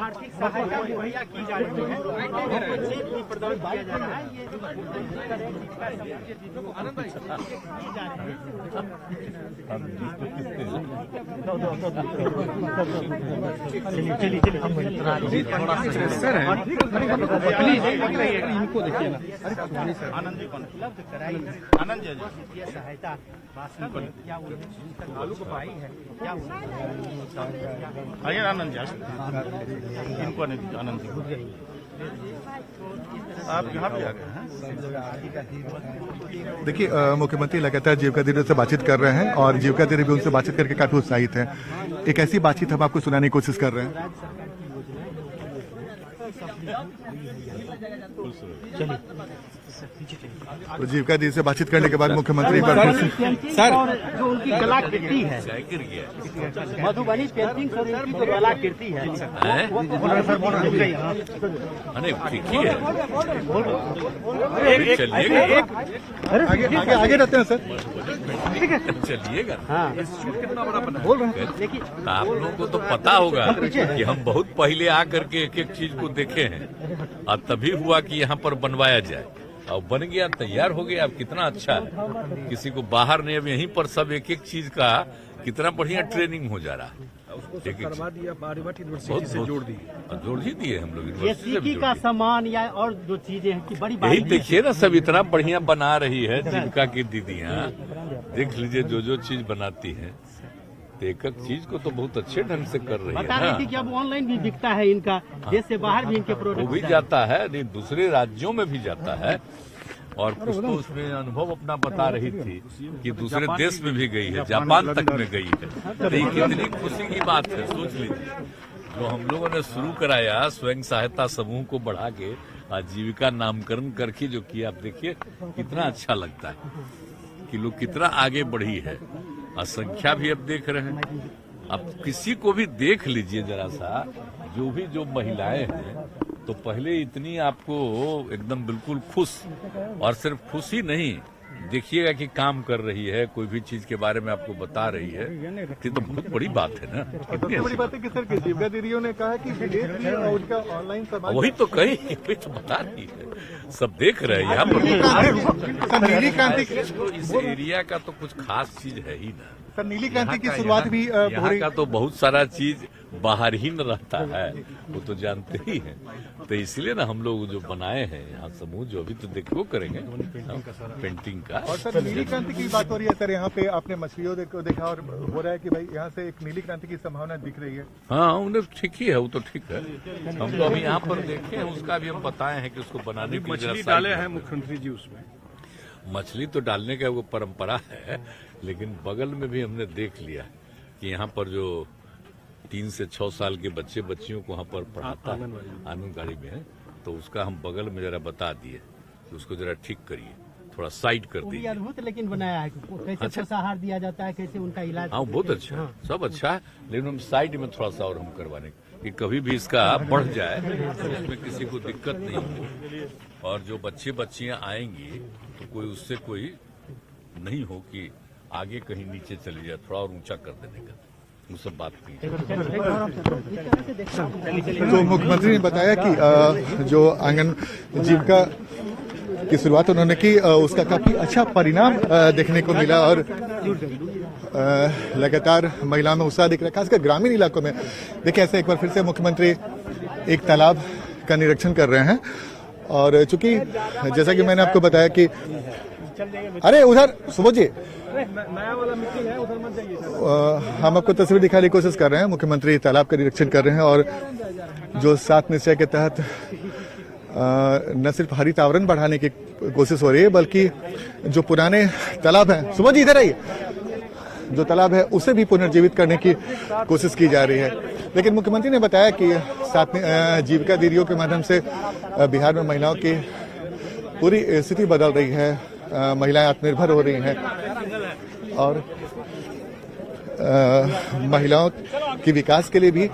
आर्थिक सहायता मुहैया की जा रही है प्रदान किया जा रहा है। चलिए इनको देखिए ना आनंद जी उपलब्ध कराई आनंद जी सहायता क्या आलू को पाई है क्या आनंद जी इनको आनंद जी आप यहाँ पे आ गए हैं। देखिए मुख्यमंत्री लगातार जीविका दीदी से बातचीत कर रहे हैं और जीविका दीदी भी उनसे बातचीत करके काफी उत्साहित हैं। एक ऐसी बातचीत हम आपको सुनाने की कोशिश कर रहे हैं। तो जीविका दीदी से बातचीत करने के बाद मुख्यमंत्री सर जो उनकी कलाकृति है मधुबनी पेंटिंग सर उनकी जो कलाकृति है आगे रहते हैं सर। चलिएगा हाँ कितना बड़ा बना बोल रहे हैं। आप लोगों को तो पता होगा कि हम बहुत पहले आकर के एक एक चीज को देखे हैं और तभी हुआ कि यहाँ पर बनवाया जाए और बन गया तैयार हो गया। अब कितना अच्छा है किसी को बाहर नहीं अब यहीं पर सब एक एक चीज का कितना बढ़िया ट्रेनिंग हो जा रहा है। बहुत जोड़ ही दिए हम लोग यूनिवर्सिटी का सामान या और जो चीजें हैं कि बड़ी यही देखिए ना सब इतना बढ़िया बना रही है जीविका की दीदियाँ। देख लीजिए जो चीज बनाती है एक एक चीज को तो बहुत अच्छे ढंग से कर रही है। बता रही थी कि अब ऑनलाइन भी बिकता है इनका देश से बाहर भी इनके प्रोडक्ट वो भी जाता है नहीं दूसरे राज्यों में भी जाता है और कुछ तो उसमें अनुभव अपना बता रही थी कि दूसरे देश में भी गई है जापान तक में गई है। तो ये कितनी खुशी की बात है सोच लीजिए जो हम लोगों ने शुरू कराया स्वयं सहायता समूह को बढ़ा के आजीविका नामकरण करके जो किया आप देखिए कितना अच्छा लगता है कि लोग कितना आगे बढ़ी है और संख्या भी अब देख रहे हैं। अब किसी को भी देख लीजिए जरा सा जो महिलाएं हैं तो पहले इतनी आपको एकदम बिल्कुल खुश और सिर्फ खुश ही नहीं देखिएगा कि काम कर रही है कोई भी चीज के बारे में आपको बता रही है ये तो बहुत बड़ी बात है ना। कितनी बड़ी बात है कि सर जीविका दीदियों ने कहा कि विदेश में उनका ऑनलाइन सामान वही तो कही वही तो बता रही है सब देख रहे हैं यहाँ पर। नीली क्रांति इस एरिया का तो कुछ खास चीज है ही ना सर। नीली क्रांति की शुरुआत भी यहाँ का तो बहुत सारा चीज बाहर ही न रहता है वो तो जानते ही हैं। तो इसलिए ना हम लोग जो बनाए हैं यहाँ समूह जो अभी तो देखो करेंगे पेंटिंग का। और सर नीली क्रांति की बात हो रही है सर यहाँ पे आपने मछलियों को देखा और हो रहा है कि भाई यहाँ से एक नीली क्रांति की संभावना दिख रही है। हाँ उन्हें ठीक ही है वो तो ठीक है हम तो अभी यहाँ पर देखे हैं उसका भी हम बताए हैं कि उसको बनाने की मछली डाले हैं मुख्यमंत्री जी उसमें मछली तो डालने का वो परंपरा है लेकिन बगल में भी हमने देख लिया कि यहाँ पर जो 3 से 6 साल के बच्चे बच्चियों को वहाँ पर पढ़ाता है आंगनबाड़ी में है तो उसका हम बगल में जरा बता दिए कि उसको जरा ठीक करिए थोड़ा साइड कर दीजिए। अद्भुत लेकिन बनाया है कैसे पोषाहार दिया जाता है कैसे उनका इलाज। हाँ बहुत अच्छा है सब अच्छा है लेकिन हम साइड में थोड़ा सा और हम करवाने कि कभी भी इसका बढ़ जाए तो उसमें किसी को दिक्कत नहीं हो और जो बच्चे बच्चियां आएंगी तो कोई उससे कोई नहीं हो कि आगे कहीं नीचे चले जाए, थोड़ा और ऊंचा कर देने का, वो सब बात नहीं। तो मुख्यमंत्री ने बताया कि जो आंगन जीविका की शुरुआत उन्होंने की, उसका काफी अच्छा परिणाम देखने को मिला और लगातार महिलाओं में उत्साह दिख रहा है, खासकर ग्रामीण इलाकों में। देखिए, ऐसे एक बार फिर से मुख्यमंत्री एक तालाब का निरीक्षण कर रहे हैं और चूंकि जैसा कि मैंने आपको बताया कि अरे उधर सुबोध जी, हम आपको तस्वीर दिखाने की कोशिश कर रहे हैं। मुख्यमंत्री तालाब का निरीक्षण कर रहे हैं और जो 7 निश्चय के तहत न सिर्फ हरित आवरण बढ़ाने की कोशिश हो रही है, बल्कि जो पुराने तालाब हैं, सुबोध जी इधर आइए, जो तालाब है उसे भी पुनर्जीवित करने की कोशिश की जा रही है। लेकिन मुख्यमंत्री ने बताया कि 7 जीविका दीदियों के माध्यम से बिहार में महिलाओं की पूरी स्थिति बदल रही है, महिलाएं आत्मनिर्भर हो रही हैं और महिलाओं के विकास के लिए भी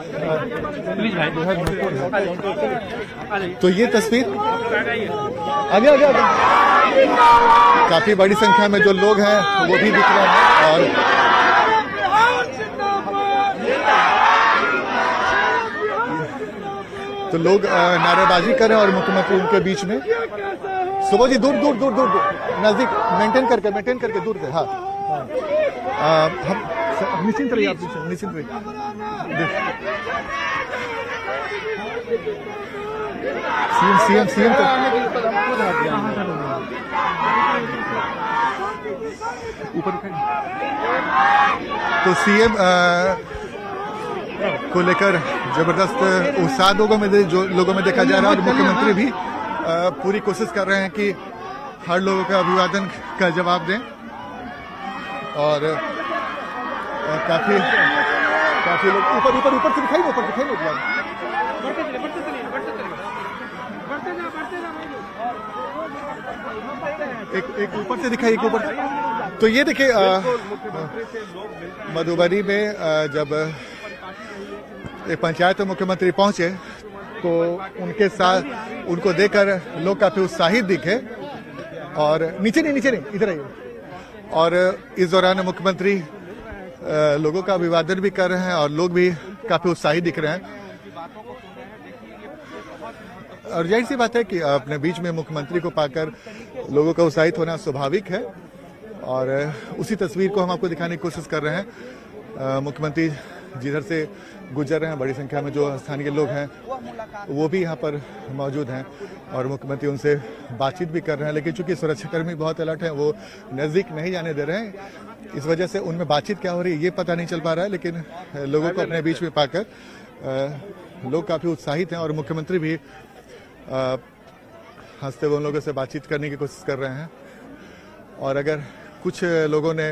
तो ये तस्वीर आगे आगे काफी बड़ी संख्या में जो लोग हैं वो भी दिख रहे हैं और तो लोग नारेबाजी कर रहे हैं और मुख्यमंत्री उनके बीच में। सुबह जी दूर दूर दूर दूर नजदीक मेंटेन करके दूर से। हाँ, हम निश्चिंत रहिए, आप निश्चिंत रहिए। सीएम ऊपर तो सीएम को लेकर जबरदस्त उत्साह लोगों में देखा जा रहा है और मुख्यमंत्री भी पूरी कोशिश कर रहे हैं कि हर लोगों का अभिवादन का जवाब दें और काफी लोग ऊपर से दिखाई एक ऊपर से दिखाई, एक ऊपर। तो ये देखिए, मधुबनी में जब एक पंचायत में मुख्यमंत्री पहुंचे तो उनके साथ उनको देखकर लोग काफी उत्साहित दिखे और नीचे नहीं इधर आइए। और इस दौरान मुख्यमंत्री लोगों का अभिवादन भी कर रहे हैं और लोग भी काफी उत्साहित दिख रहे हैं। और जाहिर सी बात है कि अपने बीच में मुख्यमंत्री को पाकर लोगों का उत्साहित होना स्वाभाविक है और उसी तस्वीर को हम आपको दिखाने की कोशिश कर रहे हैं। मुख्यमंत्री जिधर से गुजर रहे हैं, बड़ी संख्या में जो स्थानीय लोग हैं वो भी यहाँ पर मौजूद हैं और मुख्यमंत्री उनसे बातचीत भी कर रहे हैं। लेकिन चूंकि सुरक्षाकर्मी बहुत अलर्ट हैं, वो नजदीक नहीं जाने दे रहे हैं, इस वजह से उनमें बातचीत क्या हो रही है ये पता नहीं चल पा रहा है। लेकिन लोगों को अपने बीच में पाकर लोग काफी उत्साहित हैं और मुख्यमंत्री भी हंसते हुए उन लोगों से बातचीत करने की कोशिश कर रहे हैं। और अगर कुछ लोगों ने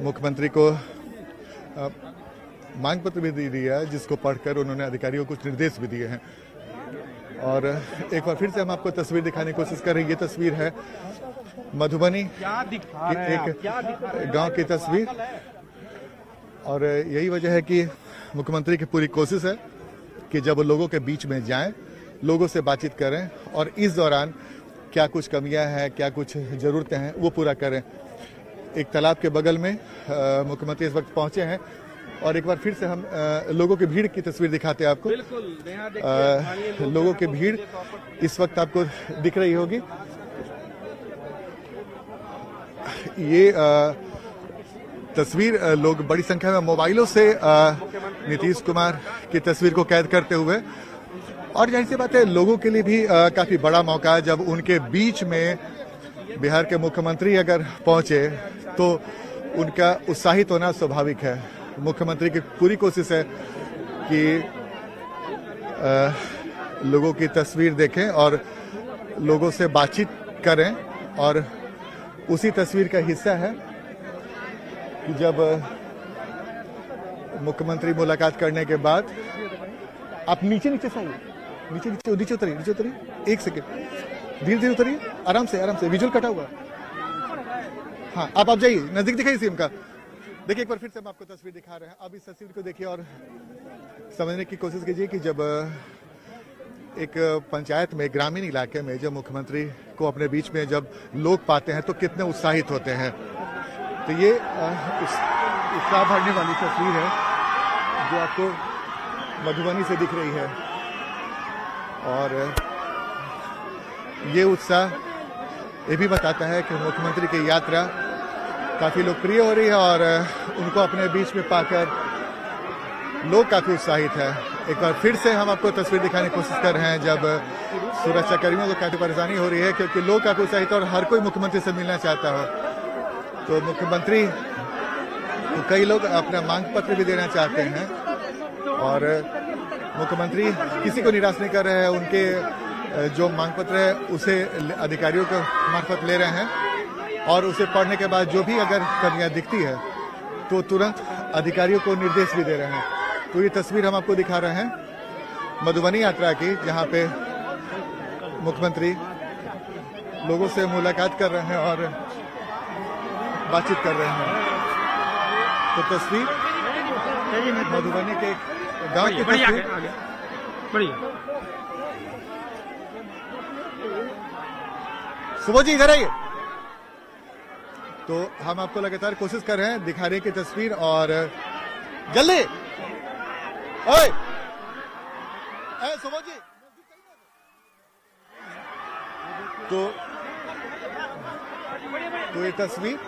मुख्यमंत्री को मांग पत्र भी दे दिया है जिसको पढ़कर उन्होंने अधिकारियों को कुछ निर्देश भी दिए हैं। और एक बार फिर से हम आपको तस्वीर दिखाने की कोशिश कर रहे हैं। ये तस्वीर है मधुबनी एक गांव की तस्वीर और यही वजह है कि मुख्यमंत्री की पूरी कोशिश है कि जब वो लोगों के बीच में जाएं, लोगों से बातचीत करें और इस दौरान क्या कुछ कमियां हैं, क्या कुछ जरूरतें हैं वो पूरा करें। एक तालाब के बगल में मुख्यमंत्री इस वक्त पहुंचे हैं और एक बार फिर से हम लोगों की भीड़ की तस्वीर दिखाते हैं आपको। लोगों की भीड़ इस वक्त आपको दिख रही होगी। ये तस्वीर लोग बड़ी संख्या में मोबाइलों से नीतीश कुमार की तस्वीर को कैद करते हुए, और जाहिर सी बात है लोगों के लिए भी काफी बड़ा मौका है जब उनके बीच में बिहार के मुख्यमंत्री अगर पहुंचे तो उनका उत्साहित होना स्वाभाविक है। मुख्यमंत्री की पूरी कोशिश है कि लोगों की तस्वीर देखें और लोगों से बातचीत करें और उसी तस्वीर का हिस्सा है कि जब मुख्यमंत्री मुलाकात करने के बाद आप नीचे से आइए, नीचे उतरिए, एक सेकेंड धीरे उतरिए, आराम से विजुअल कटा हुआ। हाँ, आप जाइए, नजदीक दिखाइए सीएम का। देखिए एक बार फिर से हम आपको तस्वीर दिखा रहे हैं। अब इस तस्वीर को देखिए और समझने की कोशिश कीजिए कि जब एक पंचायत में, ग्रामीण इलाके में जब मुख्यमंत्री को अपने बीच में जब लोग पाते हैं तो कितने उत्साहित होते हैं। तो ये उत्साह भरने वाली तस्वीर है जो आपको मधुबनी से दिख रही है, और ये उत्साह ये भी बताता है कि मुख्यमंत्री की यात्रा काफी लोकप्रिय हो रही है और उनको अपने बीच में पाकर लोग काफी उत्साहित है। एक बार फिर से हम आपको तस्वीर दिखाने की कोशिश कर रहे हैं जब सुरक्षा कर्मियों को काफी परेशानी हो रही है, क्योंकि लोग काफी उत्साहित और हर कोई मुख्यमंत्री से मिलना चाहता हो। तो मुख्यमंत्री तो कई लोग अपना मांग पत्र भी देना चाहते हैं और मुख्यमंत्री किसी को निराश नहीं कर रहे हैं। उनके जो मांग पत्र है उसे अधिकारियों के मार्फत ले रहे हैं और उसे पढ़ने के बाद जो भी अगर कमियां दिखती है तो तुरंत अधिकारियों को निर्देश भी दे रहे हैं। तो ये तस्वीर हम आपको दिखा रहे हैं मधुबनी यात्रा की, जहां पे मुख्यमंत्री लोगों से मुलाकात कर रहे हैं और बातचीत कर रहे हैं। तो तस्वीर मधुबनी के गांव की तस्वीर। सुबह जी इधर आइए। तो हम आपको लगातार कोशिश कर रहे हैं दिखाने की तस्वीर, और जल्दी ओए सुबह जी। तो ये तस्वीर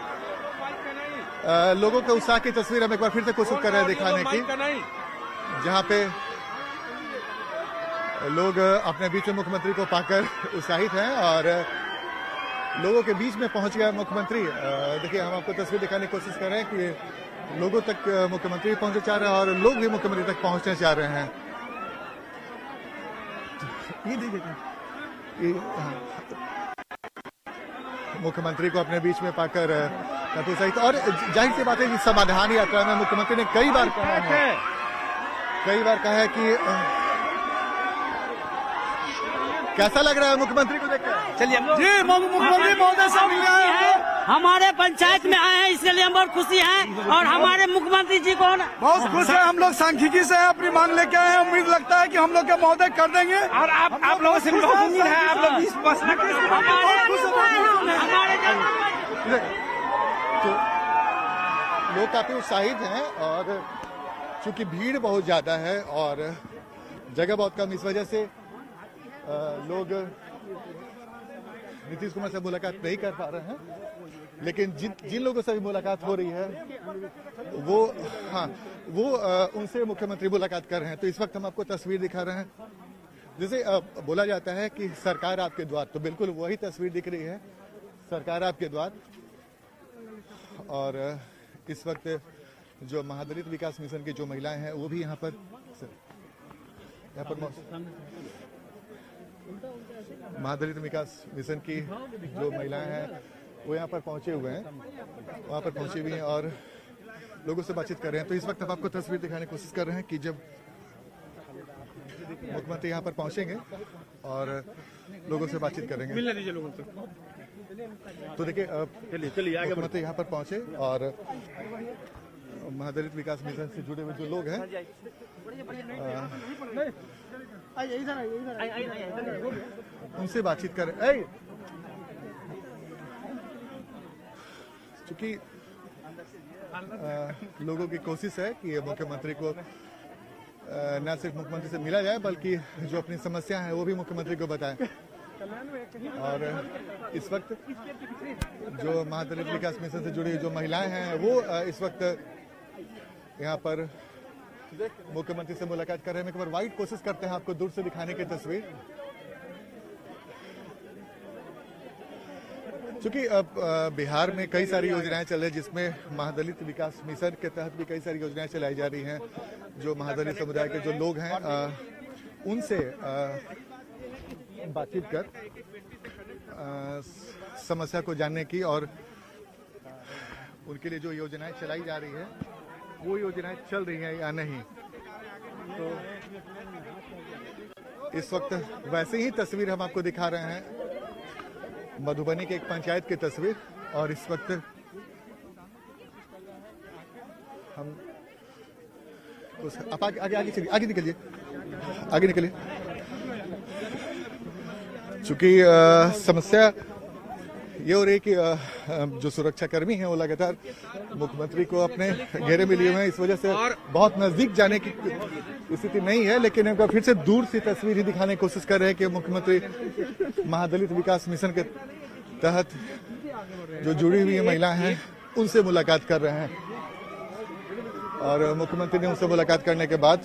लोगों के उत्साह की तस्वीर हम एक बार फिर से कोशिश कर रहे हैं दिखाने की, जहां पे लोग अपने बीच में मुख्यमंत्री को पाकर उत्साहित हैं और लोगों के बीच में पहुंच गया मुख्यमंत्री। देखिए हम आपको तस्वीर दिखाने की कोशिश कर रहे हैं कि लोगों तक मुख्यमंत्री पहुंचना चाह रहे हैं और लोग भी मुख्यमंत्री तक पहुंचना चाह रहे हैं। ये देखिए मुख्यमंत्री को अपने बीच में पाकर काफी उत्साहित, और जाहिर सी बात है कि समाधान यात्रा में मुख्यमंत्री ने कई बार कहा है कि कैसा लग रहा है मुख्यमंत्री को देखकर? चलिए जी, मुख्यमंत्री महोदय से मिल रहे हैं, हमारे पंचायत में आए हैं, इसलिए हम बहुत खुशी हैं और हमारे मुख्यमंत्री जी को बहुत खुश है। हम लोग सांख्यिकी से अपनी मांग लेके आए हैं, उम्मीद लगता है कि हम लोग के महोदय कर देंगे और आप लोगों से बहुत उम्मीद है। आप लोग इस बस लोग काफी उत्साहित हैं और चूंकि भीड़ बहुत ज्यादा है और जगह बहुत कम, इस वजह से लोग नीतीश कुमार से मुलाकात नहीं कर पा रहे हैं। लेकिन जिन लोगों से भी मुलाकात हो रही है वो उनसे मुख्यमंत्री मुलाकात कर रहे हैं। तो इस वक्त हम आपको तस्वीर दिखा रहे हैं। जैसे बोला जाता है कि सरकार आपके द्वार, तो बिल्कुल वही तस्वीर दिख रही है, सरकार आपके द्वार। और इस वक्त जो महादलित विकास मिशन की जो महिलाएं हैं वो भी यहाँ पर महादलित विकास मिशन की जो महिलाएं हैं वो यहाँ पर पहुंचे हुए हैं, वहाँ पर पहुंची हुई हैं और लोगों से बातचीत कर रहे हैं। तो इस वक्त हम आपको तस्वीर दिखाने की कोशिश कर रहे हैं कि जब मुख्यमंत्री यहाँ पर पहुंचेंगे और लोगों से बातचीत करेंगे। मिलने दीजिए लोगों से। तो देखिए मुख्यमंत्री यहाँ पर पहुंचे और महादलित विकास मिशन से जुड़े हुए जो लोग हैं उनसे बातचीत कर रहे हैं। चूंकि लोगों की कोशिश है कि मुख्यमंत्री को न सिर्फ मुख्यमंत्री से मिला जाए बल्कि जो अपनी समस्या है वो भी मुख्यमंत्री को बताएं। और इस वक्त जो महादलित विकास मिशन से जुड़ी जो महिलाएं हैं वो इस वक्त यहाँ पर मुख्यमंत्री से मुलाकात कर रहे हैं। एक बार वाइड कोशिश करते हैं आपको दूर से दिखाने की तस्वीर। चूंकि बिहार में कई सारी योजनाएं चल रही है जिसमें महादलित विकास मिशन के तहत भी कई सारी योजनाएं चलाई जा रही हैं। जो महादलित समुदाय के जो लोग हैं उनसे बातचीत कर समस्या को जानने की और उनके लिए जो योजनाएं चलाई जा रही है वो योजनाएं चल रही हैं या नहीं। तो इस वक्त वैसे ही तस्वीर हम आपको दिखा रहे हैं, मधुबनी के एक पंचायत की तस्वीर। और इस वक्त हम आप आगे चलिए, आगे निकलिए, आगे निकलिए। चूंकि समस्या ये हो रही कि जो सुरक्षाकर्मी हैं वो लगातार मुख्यमंत्री को अपने घेरे में लिए हुए हैं, इस वजह से बहुत नजदीक जाने की स्थिति नहीं है। लेकिन इनका फिर से दूर से तस्वीर ही दिखाने की कोशिश कर रहे हैं कि मुख्यमंत्री महादलित विकास मिशन के तहत जो जुड़ी हुई महिलाएं हैं उनसे मुलाकात कर रहे हैं। और मुख्यमंत्री ने उनसे मुलाकात करने के बाद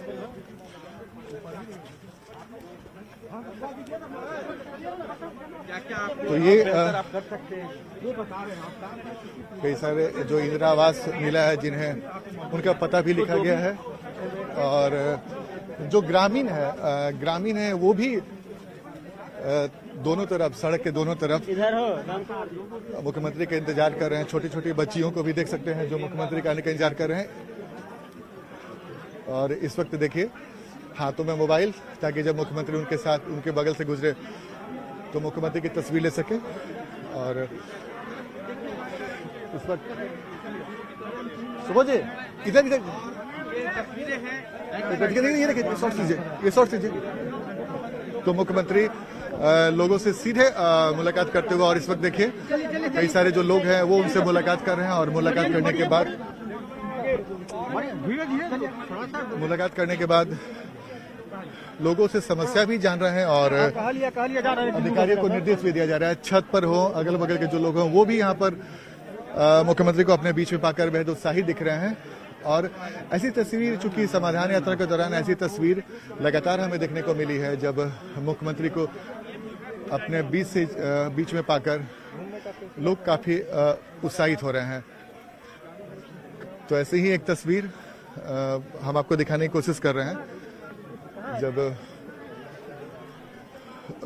तो ये कई सारे जो इंदिरा आवास मिला है जिन्हें उनका पता भी लिखा गया है, और जो ग्रामीण है वो भी दोनों तरफ, सड़क के दोनों तरफ मुख्यमंत्री का इंतजार कर रहे हैं। छोटी छोटी बच्चियों को भी देख सकते हैं जो मुख्यमंत्री के आने का इंतजार कर रहे हैं। और इस वक्त देखिए हाथों में मोबाइल, ताकि जब मुख्यमंत्री उनके साथ उनके बगल से गुजरे तो मुख्यमंत्री की तस्वीर ले सके। और इस वक्त सुबह इधर ये शॉर्ट कीजिए तो मुख्यमंत्री लोगों से सीधे मुलाकात करते हुए, और इस वक्त देखिए कई सारे जो लोग हैं वो उनसे मुलाकात कर रहे हैं। और मुलाकात करने के बाद लोगों से समस्या भी जान रहे हैं और अधिकारियों को निर्देश भी दिया जा रहा है। छत पर हो, अगल बगल के जो लोग हैं वो भी यहाँ पर मुख्यमंत्री को अपने बीच में पाकर बेहद उत्साही दिख रहे हैं। और ऐसी तस्वीर, चूंकि समाधान यात्रा के दौरान ऐसी तस्वीर लगातार हमें देखने को मिली है जब मुख्यमंत्री को अपने बीच में पाकर लोग काफी उत्साहित हो रहे हैं। तो ऐसे ही एक तस्वीर हम आपको दिखाने की कोशिश कर रहे हैं जब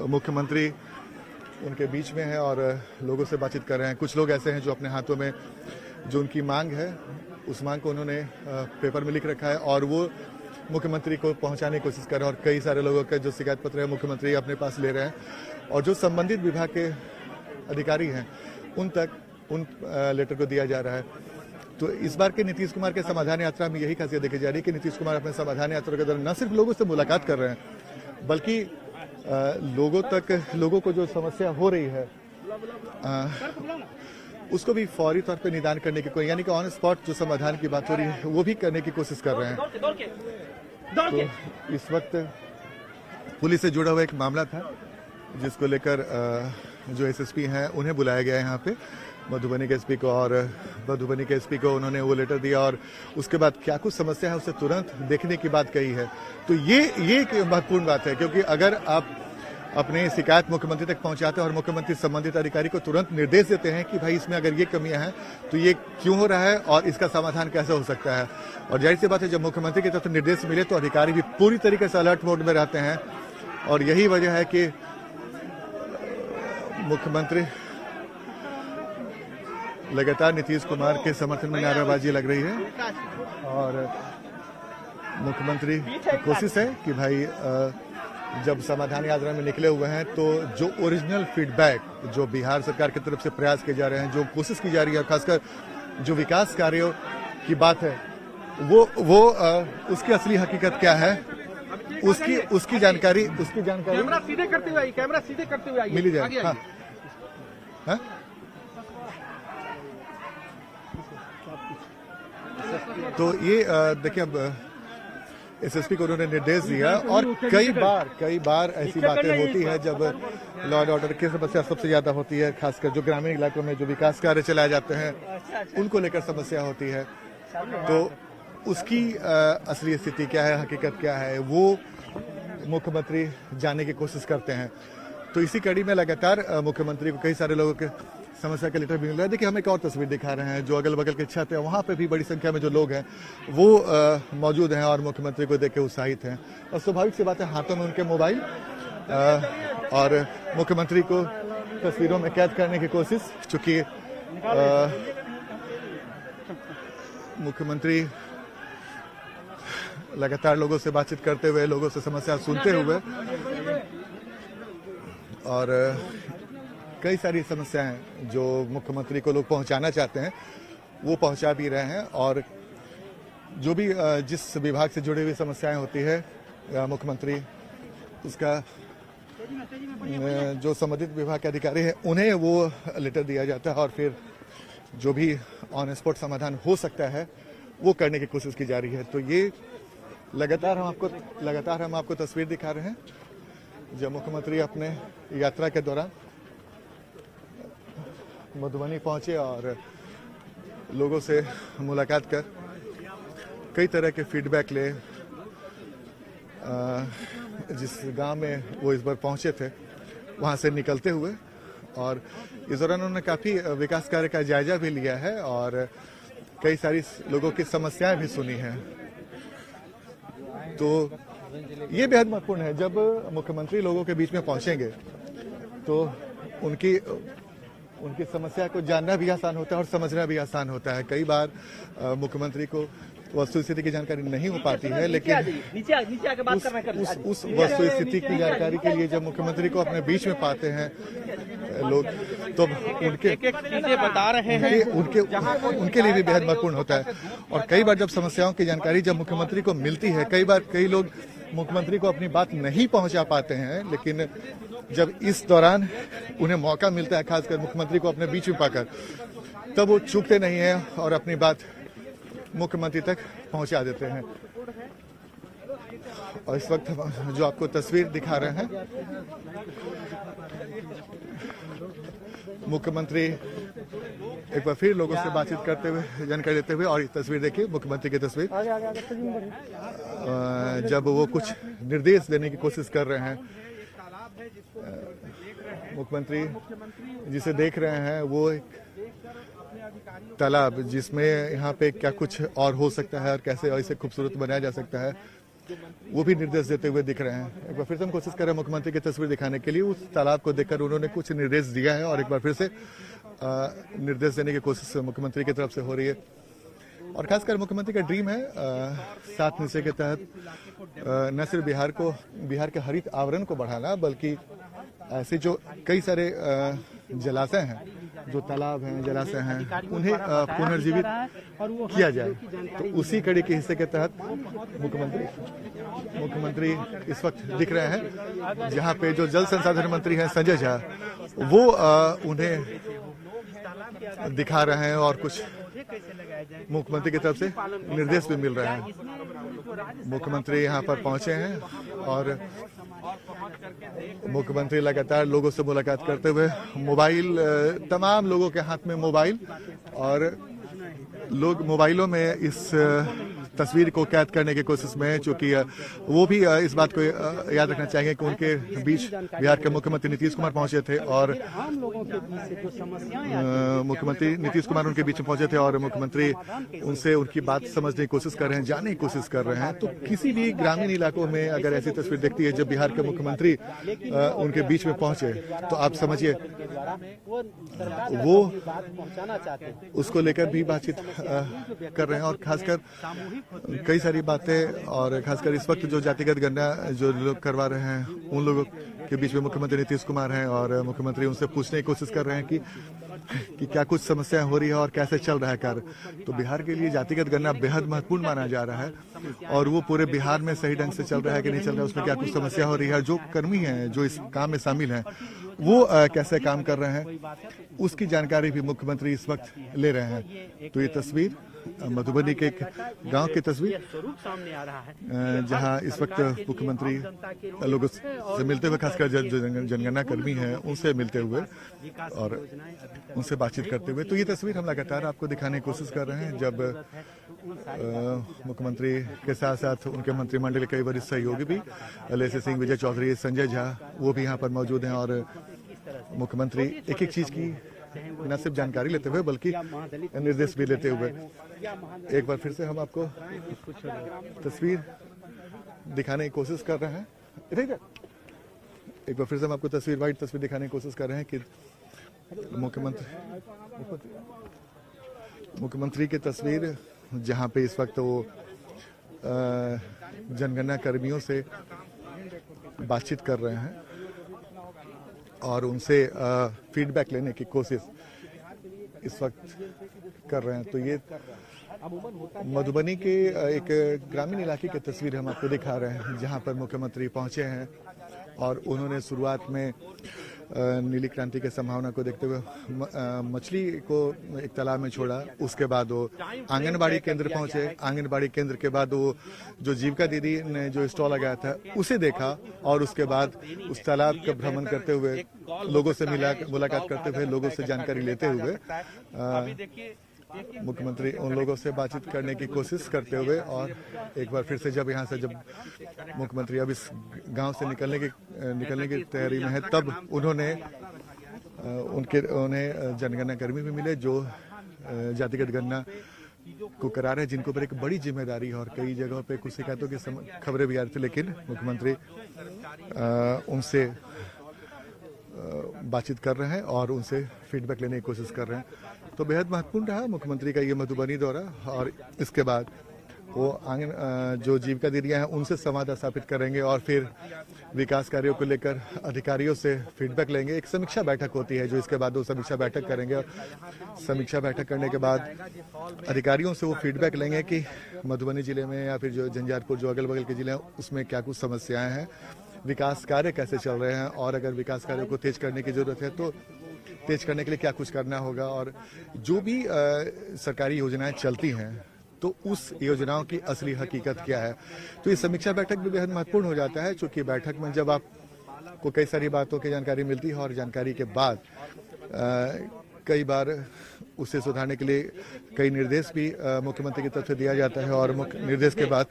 मुख्यमंत्री उनके बीच में है और लोगों से बातचीत कर रहे हैं। कुछ लोग ऐसे हैं जो अपने हाथों में जो उनकी मांग है उस मांग को उन्होंने पेपर में लिख रखा है और वो मुख्यमंत्री को पहुंचाने की कोशिश कर रहे हैं। और कई सारे लोगों के जो शिकायत पत्र है मुख्यमंत्री अपने पास ले रहे हैं और जो संबंधित विभाग के अधिकारी हैं उन तक उन लेटर को दिया जा रहा है। तो इस बार के नीतीश कुमार के समाधान यात्रा में यही खासियत देखी जा रही है कि नीतीश कुमार अपने समाधान यात्रा के दौरान न सिर्फ लोगों से मुलाकात कर रहे हैं बल्कि लोगों को जो समस्या हो रही है उसको भी फौरी तौर पे निदान करने की, यानी कि ऑन स्पॉट जो समाधान की बात हो रही है वो भी करने की कोशिश कर रहे हैं। तो इस वक्त पुलिस से जुड़ा हुआ एक मामला था जिसको लेकर जो एसएसपी हैं उन्हें बुलाया गया है यहाँ पे, मधुबनी के एसपी को, और मधुबनी के एसपी को उन्होंने वो लेटर दिया और उसके बाद क्या कुछ समस्या है उसे तुरंत देखने की बात कही है। तो ये एक महत्वपूर्ण बात है, क्योंकि अगर आप अपने शिकायत मुख्यमंत्री तक पहुंचाते हैं और मुख्यमंत्री संबंधित अधिकारी को तुरंत निर्देश देते हैं कि भाई इसमें अगर ये कमियां हैं तो ये क्यों हो रहा है और इसका समाधान कैसे हो सकता है। और जाहिर सी बात है जब मुख्यमंत्री की तरफ से निर्देश मिले तो अधिकारी भी पूरी तरीके से अलर्ट मोड में रहते हैं। और यही वजह है कि मुख्यमंत्री लगातार नीतीश कुमार के समर्थन में नारेबाजी लग रही है और मुख्यमंत्री की कोशिश है कि भाई जब समाधान यात्रा में निकले हुए हैं तो जो ओरिजिनल फीडबैक जो बिहार सरकार की तरफ से प्रयास किए जा रहे हैं, जो कोशिश की जा रही है, खासकर जो विकास कार्यों की बात है वो उसकी असली हकीकत क्या है उसकी जानकारी कैमरा सीधे करते हुए मिली जाए। हाँ हाँ तो ये देखिए अब एसएसपी को उन्होंने निर्देश दिया और कई बार ऐसी बातें होती है जब लॉ एंड ऑर्डर की समस्या सबसे ज्यादा होती है, खासकर जो ग्रामीण इलाकों में जो विकास कार्य चलाए जाते हैं उनको लेकर समस्या होती है। तो उसकी असली स्थिति क्या है, हकीकत क्या है, वो मुख्यमंत्री जानने की कोशिश करते हैं। तो इसी कड़ी में लगातार मुख्यमंत्री को कई सारे लोगों के समस्या का लेटर भी मिल रहा है। देखिए हम एक और तस्वीर दिखा रहे हैं, जो अगल बगल के छत है वहाँ पे भी बड़ी संख्या में जो लोग हैं वो मौजूद हैं और मुख्यमंत्री को देख के उत्साहित हैं। और स्वाभाविक सी बात है हाथों में उनके मोबाइल और मुख्यमंत्री को तस्वीरों में कैद करने की कोशिश, चूंकि मुख्यमंत्री लगातार लोगों से बातचीत करते हुए, लोगों से समस्या सुनते हुए और कई सारी समस्याएं जो मुख्यमंत्री को लोग पहुंचाना चाहते हैं वो पहुंचा भी रहे हैं। और जो भी जिस विभाग से जुड़ी हुई समस्याएं होती है मुख्यमंत्री उसका जो संबंधित विभाग के अधिकारी हैं उन्हें वो लेटर दिया जाता है और फिर जो भी ऑन स्पॉट समाधान हो सकता है वो करने की कोशिश की जा रही है। तो ये लगातार हम आपको तस्वीर दिखा रहे हैं जब मुख्यमंत्री अपने यात्रा के दौरान मधुबनी पहुंचे और लोगों से मुलाकात कर कई तरह के फीडबैक ले। जिस गांव में वो इस बार पहुंचे थे वहां से निकलते हुए और इस दौरान उन्होंने काफी विकास कार्य का जायजा भी लिया है और कई सारी लोगों की समस्याएं भी सुनी हैं। तो ये बेहद महत्वपूर्ण है, जब मुख्यमंत्री लोगों के बीच में पहुंचेंगे तो उनकी समस्या को जानना भी आसान होता है और समझना भी आसान होता है। कई बार मुख्यमंत्री को वस्तु स्थिति की जानकारी नहीं हो पाती है, लेकिन उस वस्तु स्थिति की जानकारी के लिए जब मुख्यमंत्री को अपने बीच में पाते हैं लोग तो उनके लिए भी बेहद महत्वपूर्ण होता है। और कई बार जब समस्याओं की जानकारी जब मुख्यमंत्री को मिलती है, कई बार कई लोग मुख्यमंत्री को अपनी बात नहीं पहुंचा पाते हैं, लेकिन जब इस दौरान उन्हें मौका मिलता है खासकर मुख्यमंत्री को अपने बीच में पाकर, तब वो चूकते नहीं हैं और अपनी बात मुख्यमंत्री तक पहुंचा देते हैं। और इस वक्त जो आपको तस्वीर दिखा रहे हैं, मुख्यमंत्री एक बार फिर लोगों से बातचीत करते हुए, जानकारी देते हुए, और ये तस्वीर देखिए मुख्यमंत्री की तस्वीर जब वो कुछ निर्देश देने की कोशिश कर रहे हैं। मुख्यमंत्री जिसे देख रहे हैं वो एक तालाब जिसमें यहाँ पे क्या कुछ और हो सकता है और कैसे और इसे खूबसूरत बनाया जा सकता है वो भी निर्देश देते हुए दिख रहे हैं। एक बार फिर से हम कोशिश कर रहे हैं मुख्यमंत्री की तस्वीर दिखाने के लिए। उस तालाब को देखकर उन्होंने कुछ निर्देश दिया है और एक बार फिर से निर्देश देने की कोशिश मुख्यमंत्री की तरफ से हो रही है। और खासकर मुख्यमंत्री का ड्रीम है 7 निश्चय के तहत न सिर्फ बिहार के हरित आवरण को बढ़ाना, बल्कि ऐसे जो कई सारे जलाशय हैं, जो तालाब हैं, जलाशय हैं, उन्हें पुनर्जीवित किया जाए। तो उसी कड़ी के हिस्से के तहत मुख्यमंत्री इस वक्त दिख रहे हैं, जहां पे जो जल संसाधन मंत्री हैं संजय झा, वो उन्हें दिखा रहे हैं और कुछ मुख्यमंत्री की तरफ से निर्देश भी मिल रहे हैं। मुख्यमंत्री यहां पर पहुंचे हैं और मुख्यमंत्री लगातार लोगों से मुलाकात करते हुए, मोबाइल, तमाम लोगों के हाथ में मोबाइल, और लोग मोबाइलों में इस तस्वीर को कैद करने की कोशिश में है, चूंकि वो भी इस बात को याद रखना चाहिए कि उनके बीच बिहार के मुख्यमंत्री नीतीश कुमार पहुंचे थे और मुख्यमंत्री नीतीश कुमार उनके बीच में पहुंचे थे और मुख्यमंत्री उनसे उनकी बात समझने की कोशिश कर रहे हैं, जानने की कोशिश कर रहे हैं। तो किसी भी ग्रामीण इलाकों में अगर ऐसी तस्वीर दिखती है जब बिहार के मुख्यमंत्री उनके बीच में पहुंचे, तो आप समझिए वो उसको लेकर भी बातचीत कर रहे हैं। और खासकर कई सारी बातें, और खासकर इस वक्त जो जातिगत गणना जो लोग करवा रहे हैं उन लोगों के बीच में मुख्यमंत्री नीतीश कुमार हैं और मुख्यमंत्री उनसे पूछने की कोशिश कर रहे हैं कि क्या कुछ समस्याएं हो रही है और कैसे चल रहा है कार्य। तो बिहार के लिए जातिगत गणना बेहद महत्वपूर्ण माना जा रहा है और वो पूरे बिहार में सही ढंग से चल रहा है कि नहीं चल रहा है, उसमें क्या कुछ समस्या हो रही है, जो कर्मी हैं जो इस काम में शामिल हैं वो कैसे काम कर रहे हैं, उसकी जानकारी भी मुख्यमंत्री इस वक्त ले रहे हैं। तो ये तस्वीर मधुबनी के एक गांव की तस्वीर, जहां इस वक्त मुख्यमंत्री लोगों से मिलते हुए, खासकर जनगणना कर्मी हैं उनसे मिलते हुए और उनसे बातचीत करते हुए। तो ये तस्वीर हम लगातार आपको दिखाने की कोशिश कर रहे हैं, जब मुख्यमंत्री के साथ साथ उनके मंत्रिमंडल के कई वरिष्ठ सहयोगी भी, लेसी सिंह, विजय चौधरी, संजय झा, वो भी यहाँ पर मौजूद हैं और मुख्यमंत्री एक एक चीज की न सिर्फ जानकारी लेते हुए बल्कि निर्देश भी लेते हुए। एक बार फिर से हम आपको तस्वीर दिखाने की कोशिश कर रहे हैं। ठीक है, एक बार फिर से हम आपको वाइड तस्वीर दिखाने की कोशिश कर रहे हैं कि मुख्यमंत्री की तस्वीर, जहां पे इस वक्त वो जनगणना कर्मियों से बातचीत कर रहे हैं और उनसे फीडबैक लेने की कोशिश इस वक्त कर रहे हैं। तो ये मधुबनी के एक ग्रामीण इलाके की तस्वीर हम आपको दिखा रहे हैं, जहां पर मुख्यमंत्री पहुंचे हैं और उन्होंने शुरुआत में नीली क्रांति की संभावना को देखते हुए मछली को एक तालाब में छोड़ा। उसके बाद वो आंगनबाड़ी केंद्र पहुंचे। आंगनबाड़ी केंद्र के बाद वो जो जीविका दीदी ने जो स्टॉल लगाया था उसे देखा और उसके बाद उस तालाब का भ्रमण करते हुए, लोगों से मुलाकात करते हुए, लोगों से जानकारी लेते हुए मुख्यमंत्री उन लोगों से बातचीत करने की कोशिश करते हुए और एक बार फिर से जब मुख्यमंत्री अब इस गांव से निकलने की तैयारी में है, तब उन्हें जनगणना कर्मी भी मिले जो जातिगत गणना को करा रहे हैं, जिनके ऊपर एक बड़ी जिम्मेदारी है। और कई जगहों पे कुछ शिकायतों की खबरें भी आ रही थी, लेकिन मुख्यमंत्री उनसे बातचीत कर रहे हैं और उनसे फीडबैक लेने की कोशिश कर रहे हैं। तो बेहद महत्वपूर्ण रहा मुख्यमंत्री का ये मधुबनी दौरा। और इसके बाद वो जो जीविका दीदियां हैं उनसे संवाद स्थापित करेंगे और फिर विकास कार्यों को लेकर अधिकारियों से फीडबैक लेंगे। एक समीक्षा बैठक होती है जो इसके बाद वो समीक्षा बैठक करेंगे और समीक्षा बैठक करने के बाद अधिकारियों से वो फीडबैक लेंगे कि मधुबनी जिले में या फिर जो झंझारपुर जो अगल बगल के जिले हैं उसमें क्या कुछ समस्याएं हैं, विकास कार्य कैसे चल रहे हैं और अगर विकास कार्यों को तेज करने की जरूरत है तो तेज करने के लिए क्या कुछ करना होगा। और जो भी सरकारी योजनाएं चलती हैं तो उस योजनाओं की असली हकीकत क्या है। तो ये समीक्षा बैठक भी बेहद महत्वपूर्ण हो जाता है, क्योंकि बैठक में जब आपको कई सारी बातों की जानकारी मिलती है और जानकारी के बाद कई बार उसे सुधारने के लिए कई निर्देश भी मुख्यमंत्री की तरफ से दिया जाता है और निर्देश के बाद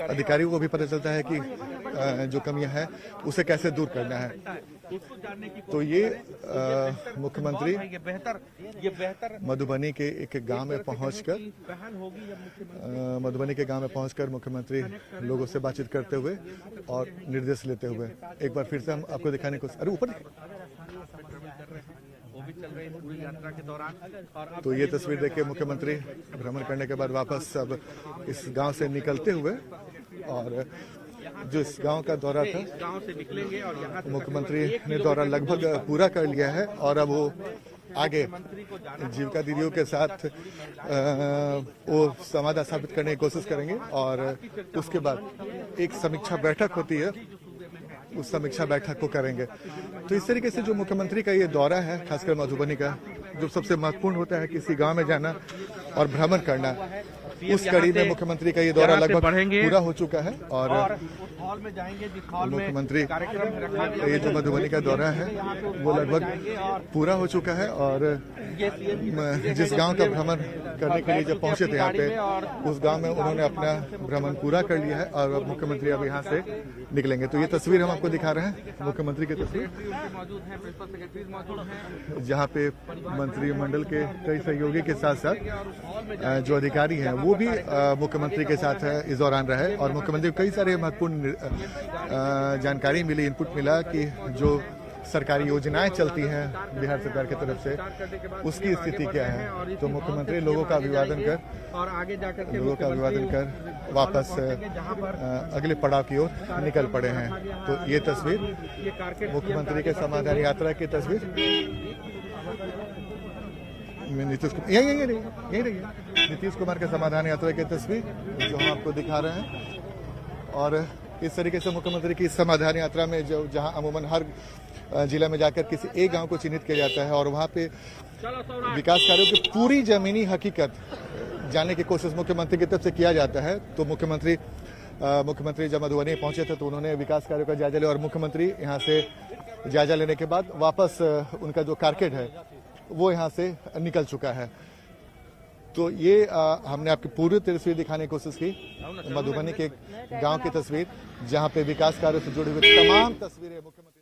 अधिकारियों को भी पता चलता है कि जो कमियां हैं उसे कैसे दूर करना है। तो ये मुख्यमंत्री मधुबनी के एक गांव में पहुंचकर मुख्यमंत्री लोगों से बातचीत करते हुए और निर्देश लेते हुए एक बार फिर से हम आपको दिखाने को तो ये तस्वीर देखिए मुख्यमंत्री भ्रमण करने के बाद वापस अब इस गांव से निकलते हुए और जो इस गांव का दौरा था मुख्यमंत्री ने दौरा लगभग पूरा कर लिया है और अब वो आगे जीविका दीदियों के साथ वो संवाद स्थापित करने की कोशिश करेंगे और उसके बाद एक समीक्षा बैठक होती है, उस समीक्षा बैठक को करेंगे। तो इस तरीके से जो मुख्यमंत्री का ये दौरा है खासकर मधुबनी का, जो सबसे महत्वपूर्ण होता है किसी गांव में जाना और भ्रमण करना, उस कड़ी में मुख्यमंत्री का ये दौरा लगभग पूरा हो चुका है और मुख्यमंत्री ये जो मधुबनी का दौरा है वो लगभग पूरा हो चुका है और जिस गांव का भ्रमण करने के लिए जब पहुंचे थे यहाँ पे, उस गांव में उन्होंने अपना भ्रमण पूरा कर लिया है और अब मुख्यमंत्री अब यहाँ से निकलेंगे। तो ये तस्वीर हम आपको दिखा रहे हैं मुख्यमंत्री की तस्वीर, जहाँ पे मंत्रिमंडल के कई सहयोगी के साथ साथ जो अधिकारी हैं वो भी मुख्यमंत्री के साथ इस दौरान रहे और मुख्यमंत्री को कई सारे महत्वपूर्ण जानकारी मिली, इनपुट मिला कि जो सरकारी योजनाएं चलती हैं बिहार सरकार की तरफ से उसकी स्थिति क्या है। तो मुख्यमंत्री लोगों का अभिवादन कर वापस अगले पड़ाव की ओर निकल पड़े हैं। तो ये तस्वीर मुख्यमंत्री के समाधान यात्रा की तस्वीर नीतीश कुमार यही रही नीतीश कुमार के समाधान यात्रा की तस्वीर जो हम आपको दिखा रहे हैं। और इस तरीके से मुख्यमंत्री की समाधान यात्रा में जो जहां अमूमन हर जिला में जाकर किसी एक गांव को चिन्हित किया जाता है और वहां पे विकास कार्यों की पूरी जमीनी हकीकत जानने की कोशिश मुख्यमंत्री की तरफ से किया जाता है। तो मुख्यमंत्री जब मधुबनी पहुंचे थे तो उन्होंने विकास कार्यों का जायजा लिया और मुख्यमंत्री यहाँ से जायजा लेने के बाद वापस उनका जो कारकेड है वो यहाँ से निकल चुका है। तो ये हमने आपकी पूरी तस्वीर दिखाने की कोशिश की, मधुबनी के गांव की तस्वीर जहां पे विकास कार्यों से जुड़े हुए तमाम तस्वीरें मुख्यमंत्री